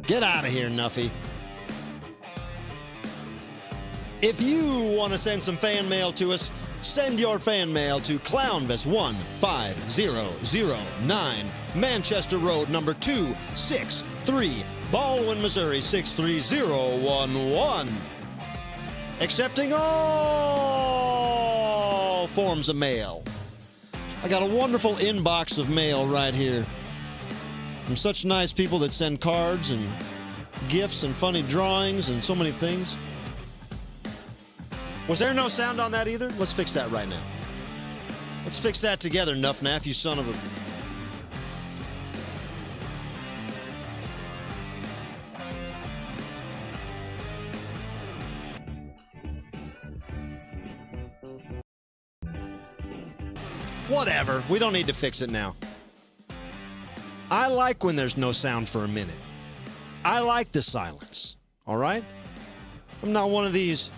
Get out of here, Nuffy. If you want to send some fan mail to us, send your fan mail to Clownvis 15009, Manchester Road, number 263, Baldwin, Missouri 63011. Accepting all forms of mail. I got a wonderful inbox of mail right here. From such nice people that send cards and gifts and funny drawings and so many things. Was there no sound on that either? Let's fix that right now. Let's fix that together, Nuff Naff, you son of a... Whatever. We don't need to fix it now. I like when there's no sound for a minute. I like the silence, all right? I'm not one of these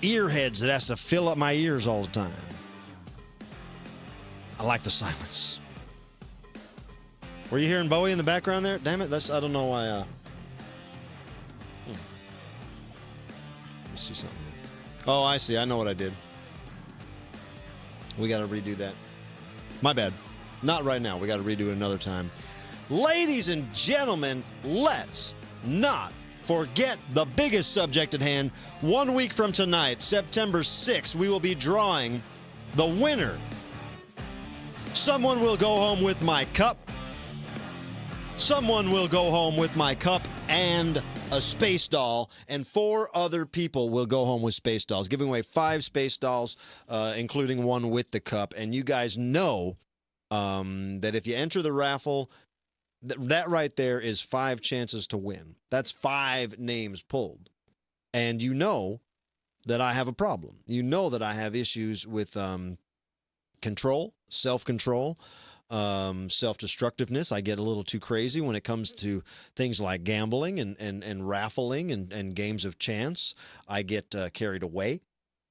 earheads that has to fill up my ears all the time. I like the silence. Were you hearing Bowie in the background there? Damn it, I don't know why. Let me see something. Oh, I see. I know what I did. We got to redo that. My bad. Not right now. We got to redo it another time. Ladies and gentlemen, let's not forget the biggest subject at hand. 1 week from tonight, September 6th, we will be drawing the winner. Someone will go home with my cup. Someone will go home with my cup and a space doll, and 4 other people will go home with space dolls. Giving away 5 space dolls, including one with the cup. And you guys know that if you enter the raffle, that right there is 5 chances to win. That's 5 names pulled. And you know that I have a problem. You know that I have issues with control, self-control, self-destructiveness. I get a little too crazy when it comes to things like gambling and raffling and games of chance. I get carried away.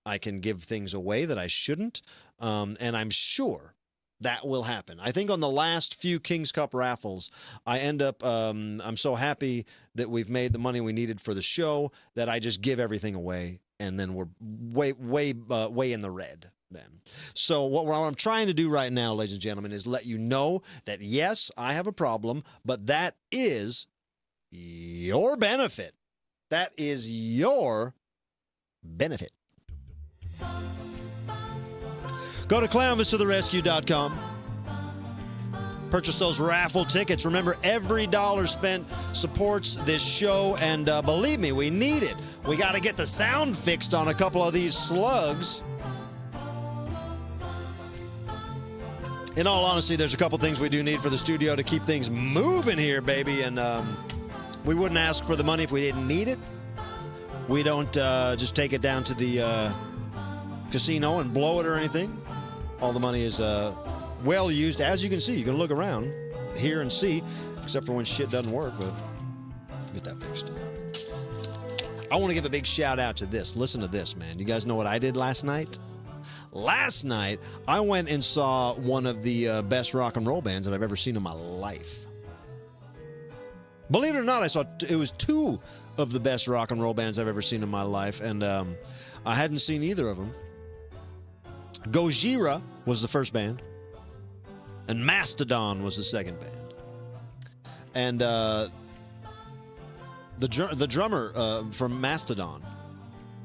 I can give things away that I shouldn't. And I'm sure that will happen. I think on the last few King's Cup raffles, I end up, I'm so happy that we've made the money we needed for the show that I just give everything away, and then we're way in the red then. So what I'm trying to do right now, ladies and gentlemen, is let you know that, yes, I have a problem, but that is your benefit. That is your benefit. Go to clownvistotherescue.com. Purchase those raffle tickets. Remember, every dollar spent supports this show, and believe me, we need it. We got to get the sound fixed on a couple of these slugs. In all honesty, there's a couple things we do need for the studio to keep things moving here, baby, and we wouldn't ask for the money if we didn't need it. We don't just take it down to the casino and blow it or anything. All the money is well used. As you can see, you can look around, hear and see, except for when shit doesn't work, but get that fixed. I want to give a big shout out to this. Listen to this, man. You guys know what I did last night? Last night, I went and saw one of the best rock and roll bands that I've ever seen in my life. Believe it or not, I saw it was 2 of the best rock and roll bands I've ever seen in my life, and I hadn't seen either of them. Gojira was the first band, and Mastodon was the second band. And the drummer from Mastodon,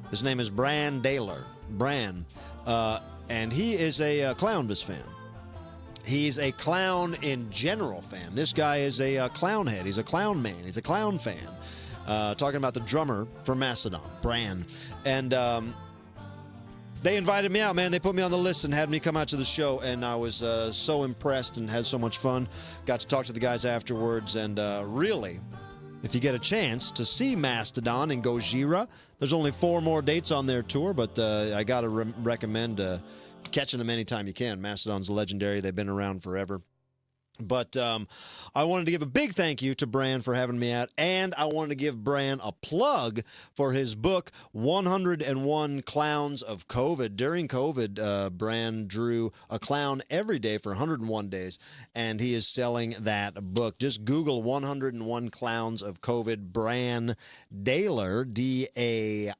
his name is Bran Daler. Bran. And he is a Clownvis fan. He's a clown in general fan. This guy is a clown head. He's a clown man. He's a clown fan. Talking about the drummer for Mastodon, Bran. And They invited me out, man. They put me on the list and had me come out to the show, and I was so impressed and had so much fun. Got to talk to the guys afterwards, and really, if you get a chance to see Mastodon in Gojira, there's only 4 more dates on their tour, but I got to recommend catching them anytime you can. Mastodon's legendary. They've been around forever. But I wanted to give a big thank you to Bran for having me out, and I wanted to give Bran a plug for his book, 101 Clowns of COVID. During COVID, Bran drew a clown every day for 101 days, and he is selling that book. Just Google 101 Clowns of COVID, Bran Dailor, Dailor,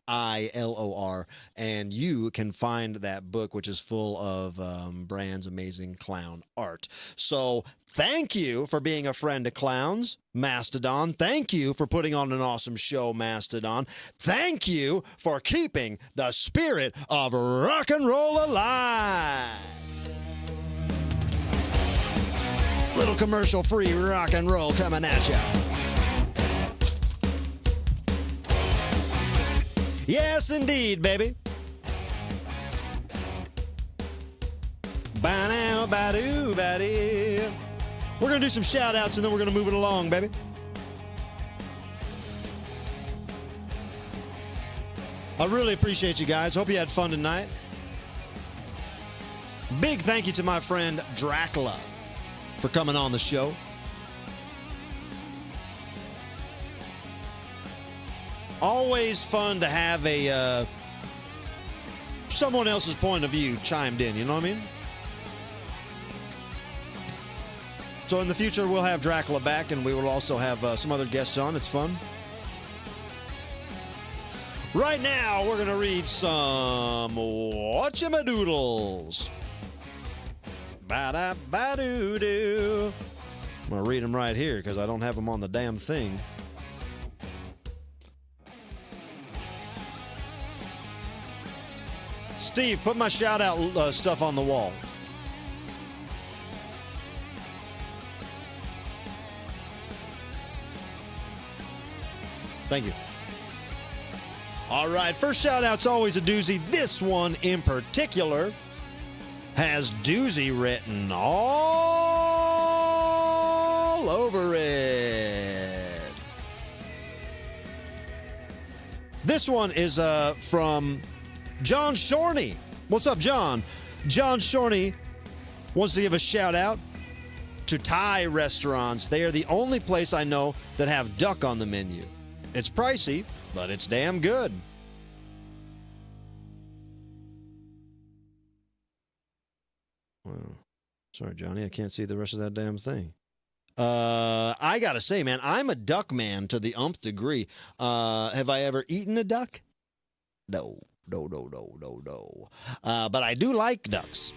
and you can find that book, which is full of Bran's amazing clown art. So thank you for being a friend of clowns, Mastodon. Thank you for putting on an awesome show, Mastodon. Thank you for keeping the spirit of rock and roll alive. Little commercial-free rock and roll coming at ya. Yes, indeed, baby. Ba-now, ba-doo, ba-dee. We're going to do some shout-outs, and then we're going to move it along, baby. I really appreciate you guys. Hope you had fun tonight. Big thank you to my friend Dracula for coming on the show. Always fun to have a someone else's point of view chimed in, you know what I mean? So in the future, we'll have Dracula back, and we will also have some other guests on. It's fun. Right now, we're going to read some whatchamadoodles. Ba-da-ba-doo-doo. I'm going to read them right here because I don't have them on the damn thing. Steve, put my shout-out stuff on the wall. Thank you. All right, first shout-out's always a doozy. This one in particular has doozy written all over it. This one is from John Shorney. What's up, John? John Shorney wants to give a shout-out to Thai restaurants. They are the only place I know that have duck on the menu. It's pricey, but it's damn good. Wow. Sorry, Johnny, I can't see the rest of that damn thing. I gotta say, man, I'm a duck man to the umpth degree. Have I ever eaten a duck? No. But I do like ducks.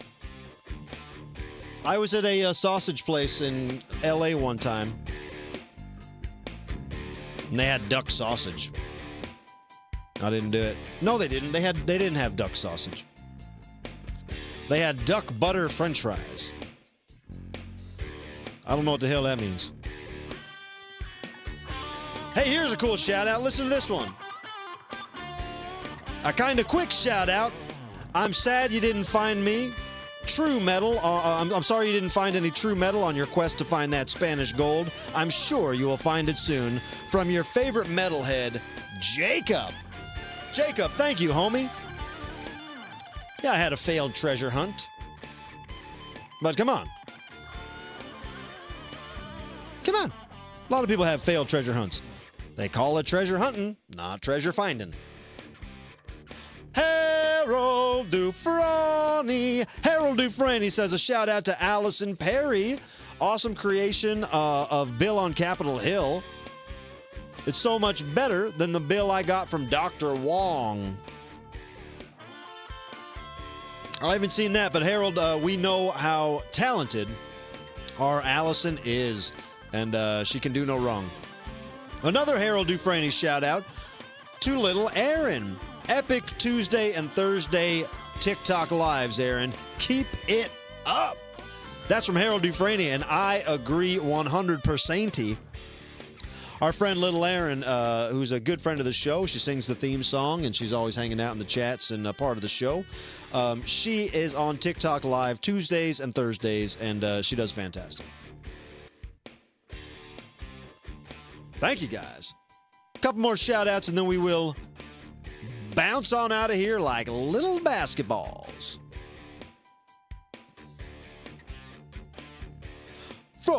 I was at a sausage place in L.A. one time. And they had duck sausage. I didn't do it. No, they didn't. They didn't have duck sausage. They had duck butter French fries. I don't know what the hell that means. Hey, here's a cool shout out. Listen to this one. A kind of quick shout out. I'm sad you didn't find me true metal. I'm sorry you didn't find any true metal on your quest to find that Spanish gold. I'm sure you will find it soon. From your favorite metalhead, Jacob. Jacob, thank you, homie. Yeah, I had a failed treasure hunt. But come on. Come on. A lot of people have failed treasure hunts. They call it treasure hunting, not treasure finding. Harold Dufresne. Harold Dufresne says a shout out to Allison Perry. Awesome creation of Bill on Capitol Hill. It's so much better than the bill I got from Dr. Wong. I haven't seen that, but Harold, we know how talented our Allison is, and she can do no wrong. Another Harold Dufresne shout out to little Aaron. Epic Tuesday and Thursday TikTok lives, Aaron. Keep it up. That's from Harold Dufresne, and I agree 100%. Our friend Little Erin, who's a good friend of the show, she sings the theme song, and she's always hanging out in the chats and part of the show. She is on TikTok Live Tuesdays and Thursdays, and she does fantastic. Thank you, guys. A couple more shout-outs, and then we will bounce on out of here like little basketballs. From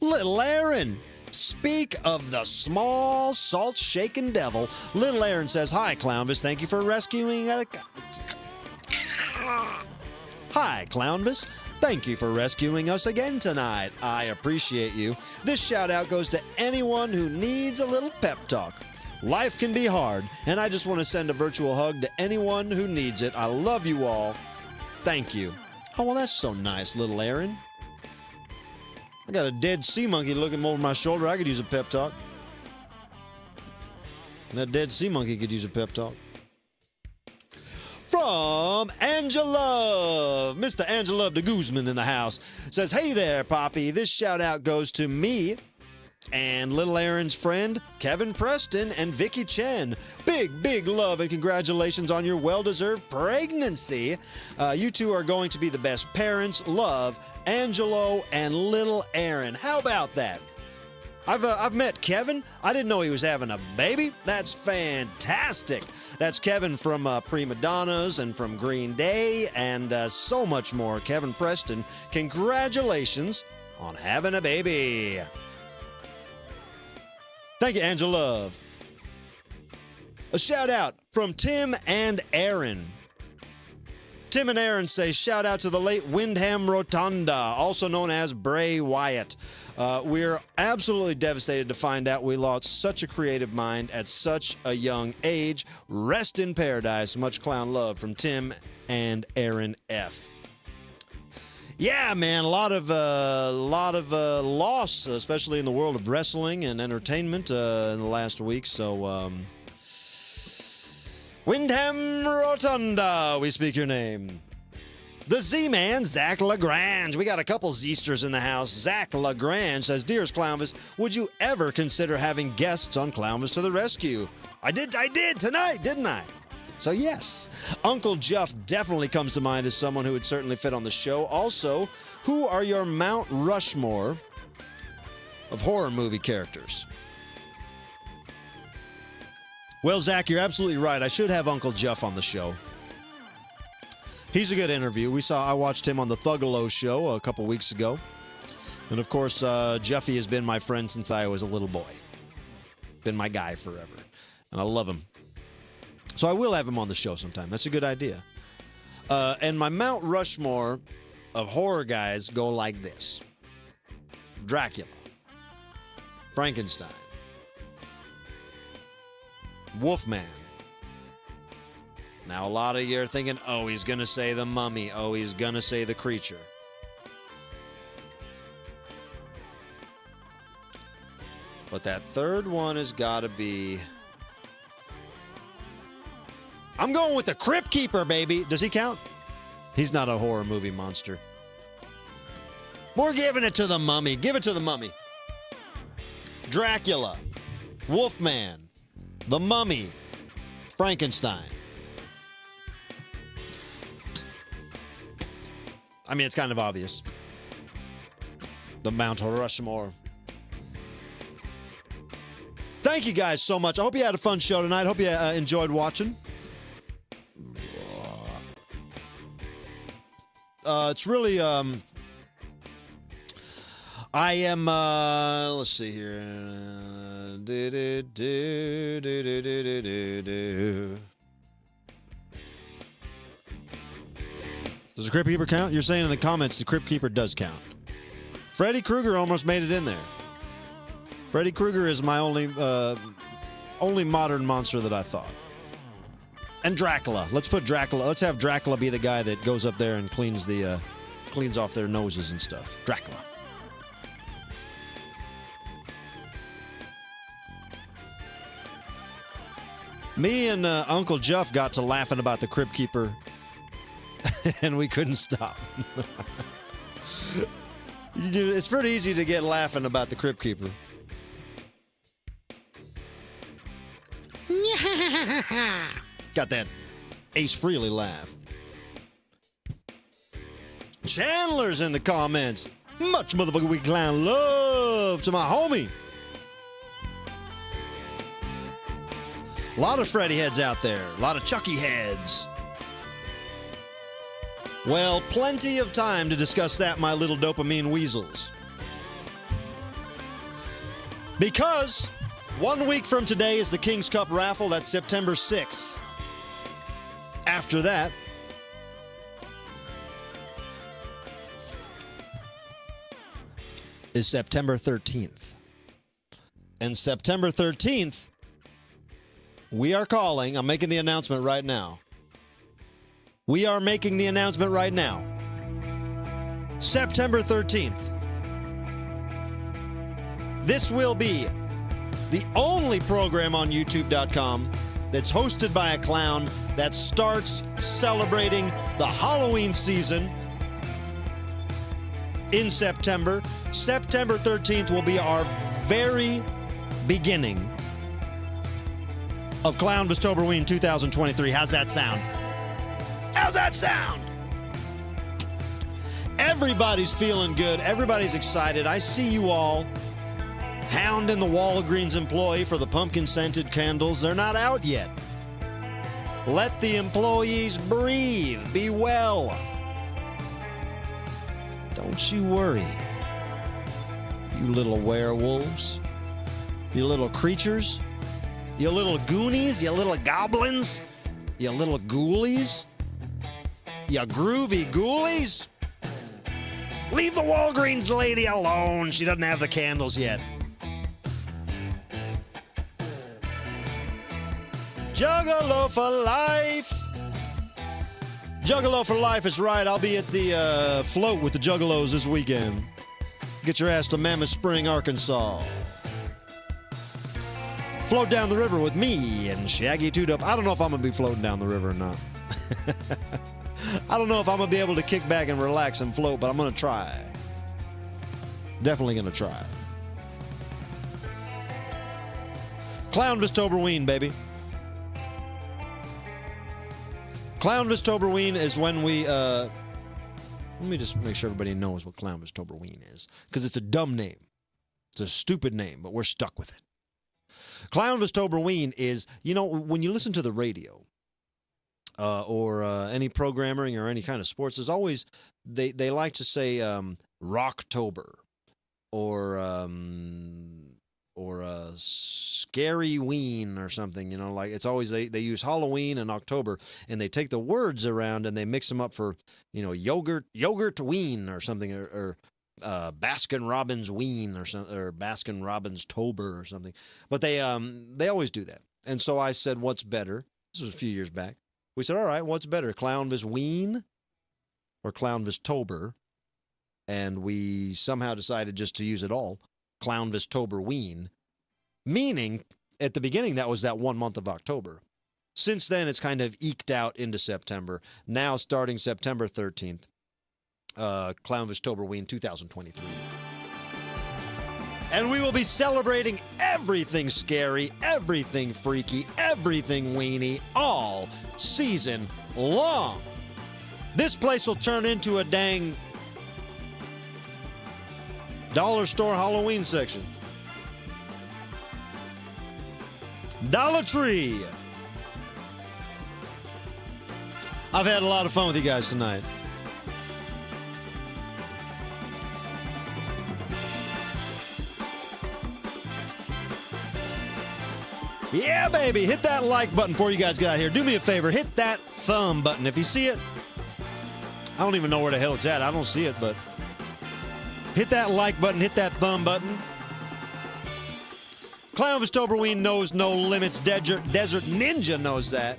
Little Erin. Speak of the small, salt-shaken devil. Little Erin says, "Hi, Clownvis. Thank you for rescuing..." Hi, Clownvis. Thank you for rescuing us again tonight. I appreciate you. This shout-out goes to anyone who needs a little pep talk. Life can be hard, and I just want to send a virtual hug to anyone who needs it. I love you all. Thank you. Oh, well, that's so nice, Little Erin. I got a dead sea monkey looking over my shoulder. I could use a pep talk. That dead sea monkey could use a pep talk. From Angela, Mr. Angela de Guzman in the house, says, "Hey there, Poppy. This shout out goes to me and Little Erin's friend, Kevin Preston and Vicky Chen. Big love and congratulations on your well-deserved pregnancy. You two are going to be the best parents. Love, Angelo and Little Erin." How about that? I've met Kevin. I didn't know he was having a baby. That's fantastic. That's Kevin from Prima Donnas and from Green Day and so much more. Kevin Preston, congratulations on having a baby. Thank you, Angela. A shout out from Tim and Aaron. Tim and Aaron say, "Shout out to the late Windham Rotunda, also known as Bray Wyatt. We're absolutely devastated to find out we lost such a creative mind at such a young age. Rest in paradise. Much clown love," from Tim and Aaron F. Yeah, man, a lot of loss, especially in the world of wrestling and entertainment in the last week. So, Windham Rotunda, we speak your name. The Z-Man, Zach LaGrange. We got a couple Zeasters in the house. Zach LaGrange says, "Dearest Clownvis, would you ever consider having guests on Clownvis to the Rescue?" I did tonight, didn't I? So yes, Uncle Jeff definitely comes to mind as someone who would certainly fit on the show. Also, who are your Mount Rushmore of horror movie characters? Well, Zach, you're absolutely right. I should have Uncle Jeff on the show. He's a good interview. I watched him on the Thuggalo show a couple weeks ago. And of course, Jeffy has been my friend since I was a little boy. Been my guy forever. And I love him. So I will have him on the show sometime. That's a good idea. And my Mount Rushmore of horror guys go like this: Dracula, Frankenstein, Wolfman. Now, a lot of you are thinking, oh, he's going to say the Mummy. Oh, he's going to say the Creature. But that third one has got to be... I'm going with the Crypt Keeper, baby. Does he count? He's not a horror movie monster. We're giving it to the Mummy. Give it to the Mummy. Dracula, Wolfman, the Mummy, Frankenstein. I mean, it's kind of obvious. The Mount Rushmore. Thank you guys so much. I hope you had a fun show tonight. Hope you enjoyed watching. It's really, I am, let's see here. Does the Crypt Keeper count? You're saying in the comments the Crypt Keeper does count. Freddy Krueger almost made it in there. Freddy Krueger is my only modern monster that I thought. And Dracula. Let's put Dracula. Let's have Dracula be the guy that goes up there and cleans off their noses and stuff. Dracula. Me and Uncle Jeff got to laughing about the Crypt Keeper, and we couldn't stop. It's pretty easy to get laughing about the Crypt Keeper. Got that Ace Frehley laugh. Chandler's in the comments. Much motherfucking weak clown love to my homie. A lot of Freddy heads out there. A lot of Chucky heads. Well, plenty of time to discuss that, my little dopamine weasels. Because 1 week from today is the King's Cup raffle. That's September 6th. After that, is September 13th. And September 13th, we are calling, I'm making the announcement right now. We are making the announcement right now. September 13th. This will be the only program on YouTube.com that's hosted by a clown that starts celebrating the Halloween season in September. September 13th will be our very beginning of Clownvis Toberween 2023. How's that sound? How's that sound? Everybody's feeling good. Everybody's excited. I see you all hounding the Walgreens employee for the pumpkin-scented candles. They're not out yet. Let the employees breathe. Be well. Don't you worry, you little werewolves, you little creatures, you little goonies, you little goblins, you little ghoulies, you groovy ghoulies. Leave the Walgreens lady alone. She doesn't have the candles yet. Juggalo for life. Juggalo for life is right. I'll be at the float with the Juggalos this weekend. Get your ass to Mammoth Spring, Arkansas. Float down the river with me and Shaggy Two-Dope. I don't know if I'm going to be floating down the river or not. I don't know if I'm going to be able to kick back and relax and float, but I'm going to try. Definitely going to try. Clownvis Toberween, baby. Clownvis Toberween is when we, let me just make sure everybody knows what Clownvis Toberween is, because it's a dumb name. It's a stupid name, but we're stuck with it. Clownvis Toberween is, you know, when you listen to the radio or any programming or any kind of sports, there's always, they like to say Rocktober or Scary Ween or something, you know, like it's always, they use Halloween and October, and they take the words around and they mix them up for, you know, yogurt ween or something, or Baskin Robbins ween or something, or Baskin Robbins Tober or something. But they always do that. And so I said, what's better? This was a few years back. We said, all right, what's better, Clownvis ween or Clownvis Tober? And we somehow decided just to use it all, Clownvis Toberween. Meaning, at the beginning, that was that 1 month of October. Since then, it's kind of eked out into September. Now, starting September 13th, Clownvis Toberween 2023. And we will be celebrating everything scary, everything freaky, everything weenie, all season long. This place will turn into a dang dollar store Halloween section. Dollar Tree. I've had a lot of fun with you guys tonight. Yeah, baby. Hit that like button before you guys get out here. Do me a favor. Hit that thumb button. If you see it, I don't even know where the hell it's at. I don't see it, but hit that like button. Hit that thumb button. Clownvis Toberween knows no limits. Desert Ninja knows that.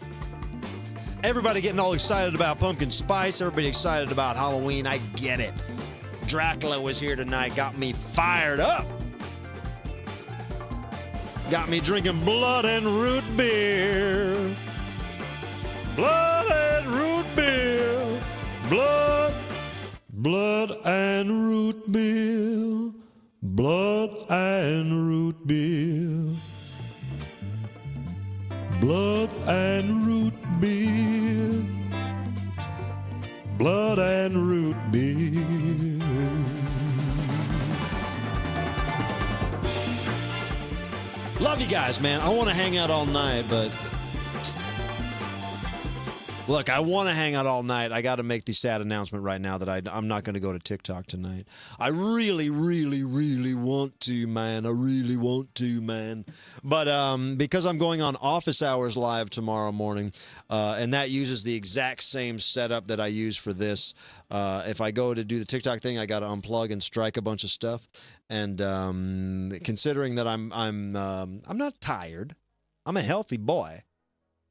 Everybody getting all excited about pumpkin spice. Everybody excited about Halloween. I get it. Dracula was here tonight. Got me fired up. Got me drinking blood and root beer. Blood and root beer. Blood Blood and root beer, blood and root beer, blood and root beer, blood and root beer. Love you guys, man. I want to hang out all night, but look, I want to hang out all night. I got to make the sad announcement right now that I'm not going to go to TikTok tonight. I really, really, really want to, man. I really want to, man. But because I'm going on Office Hours Live tomorrow morning, and that uses the exact same setup that I use for this. If I go to do the TikTok thing, I got to unplug and strike a bunch of stuff. And considering that I'm not tired, I'm a healthy boy.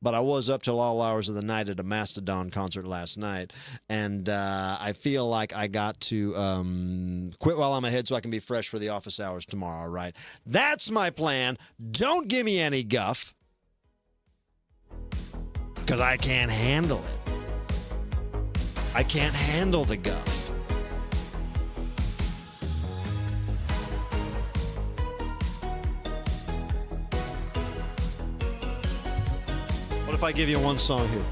But I was up till all hours of the night at a Mastodon concert last night, and I feel like I got to quit while I'm ahead so I can be fresh for the office hours tomorrow, right? That's my plan. Don't give me any guff, because I can't handle it. I can't handle the guff. What if I give you one song here?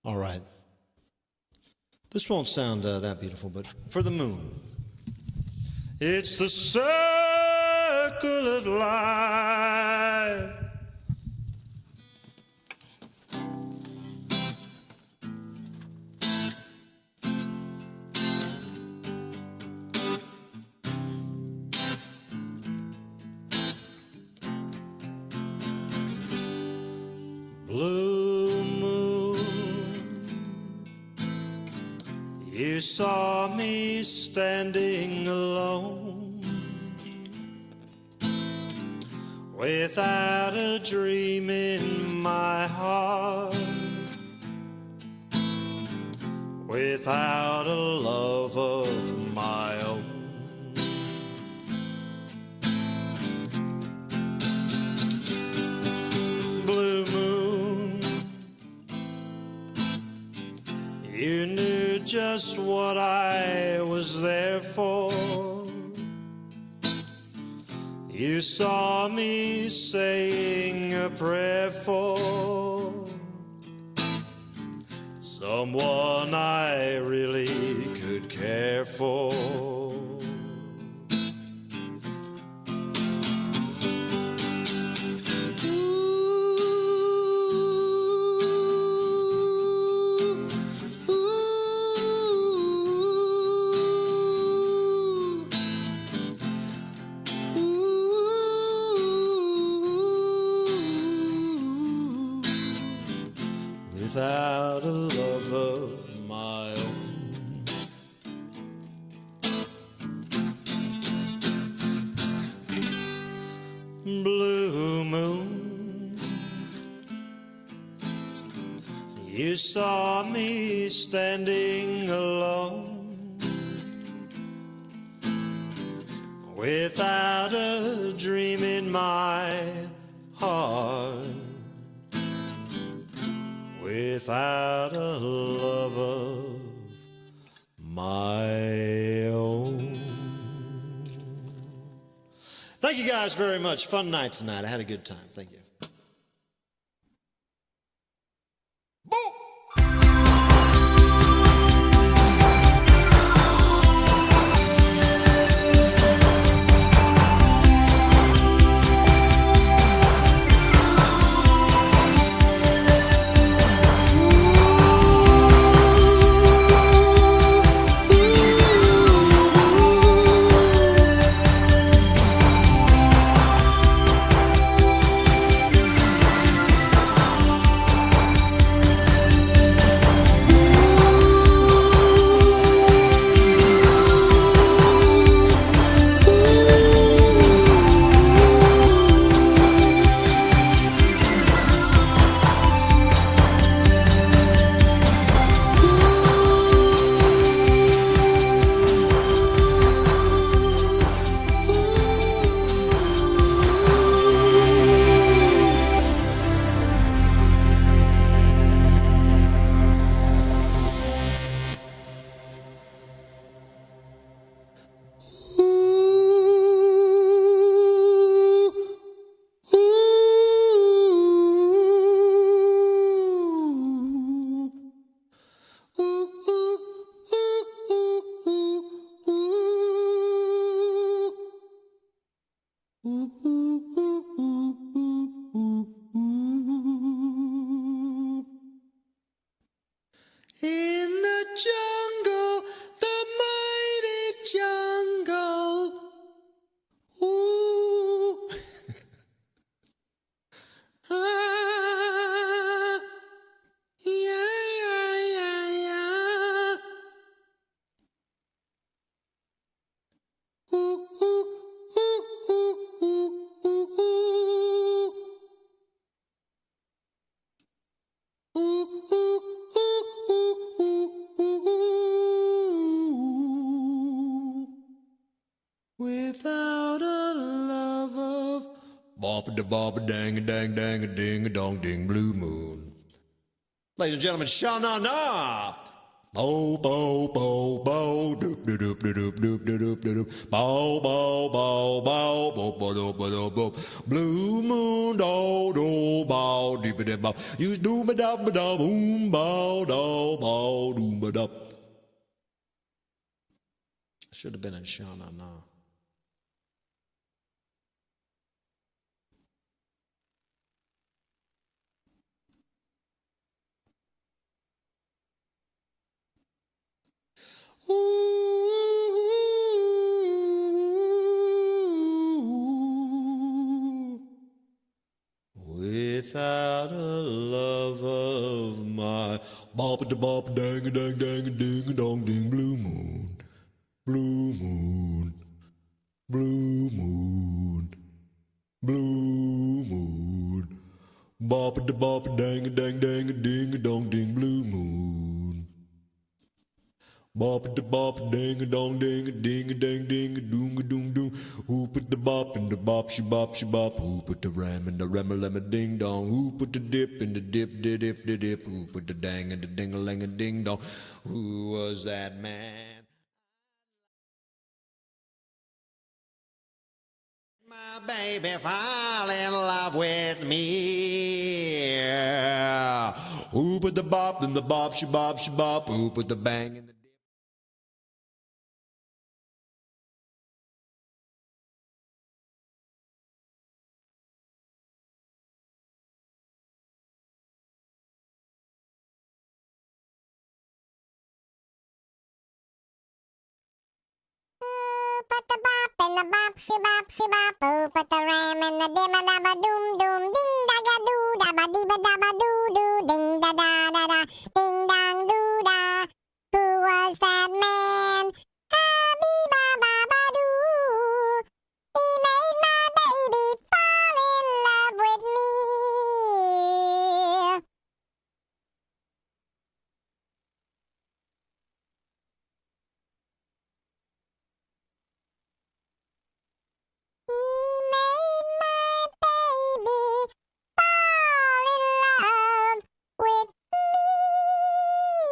All right. This won't sound that beautiful, but for the moon. It's the circle of life. Blue moon, you saw me standing alone, without a dream in my heart, without a love of my own. Blue moon, you knew just what I was there for. You saw me saying a prayer for someone I really could care for. Without a love of my own. Blue moon, you saw me standing alone, without a dream in my heart, without a love of my own. you guys very much. Fun night tonight. I had a good time. Thank you. In the jungle, the mighty jungle. Ooh. Ah. Yeah. Ooh, ooh, ooh, ooh, ooh, ooh, ooh. Without a love of bop a dang a dang dang a ding a dong ding blue moon. Ladies and gentlemen, sha na na. Bo bo bo bo doop doop doop doop doop doop doop doop bo bo bo bo bo bo do bo do bo blue moon do do bo deep dip bo you do ba da boom bo do bo do ba da. Should have been in sha na na. Without a love of my bop a bop dang a dang dang a ding a dong ding blue moon, blue moon, blue moon, blue moon, bop a bop dang a dang dang a ding a dong ding blue moon. Bop a bop ding a dong ding a ding a dang ding a doom a doom doom. Who put the bop in the bop she bop she bop? Who put the ram in the ram a lam a ding dong? Who put the dip in the dip dip dip dip dip? Who put the dang in the ding a lang a ding dong? Who was that man? My baby fall in love with me. Who put the bop in the bop she bop she bop? Who put the bang in the Put the bop in the bop, she bop, ooh, put the ram in the dimma dabba doom doom, ding da ga doo dabba dee ba dabba doo doo, ding da da da da, ding dong doo da. Who was that man? Bee ba ba ba doo. He made my baby fall in love with me. Fall in love with me.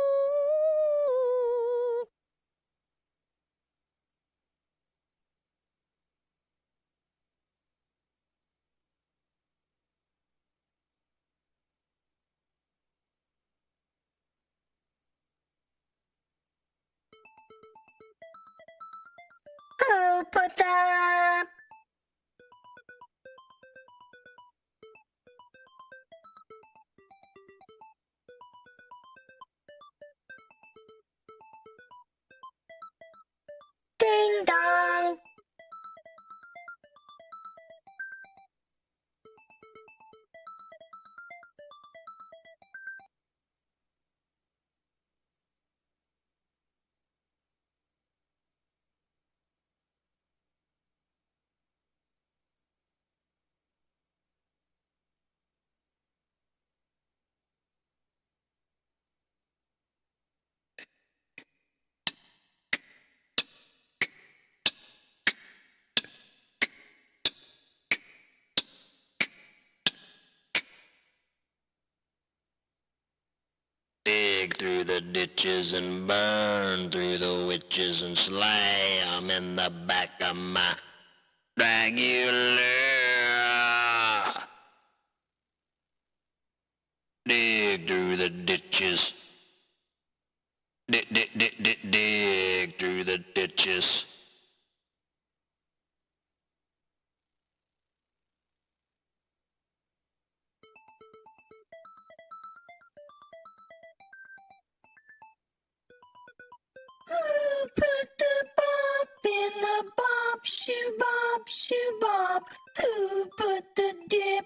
Who put the... Ding dong! Dig through the ditches and burn through the witches and slay 'em in the back of my Dracula. Dig through the ditches. Dig through the ditches. Who put the bop in the bop, shoe bop, shoe bop? Who put the dip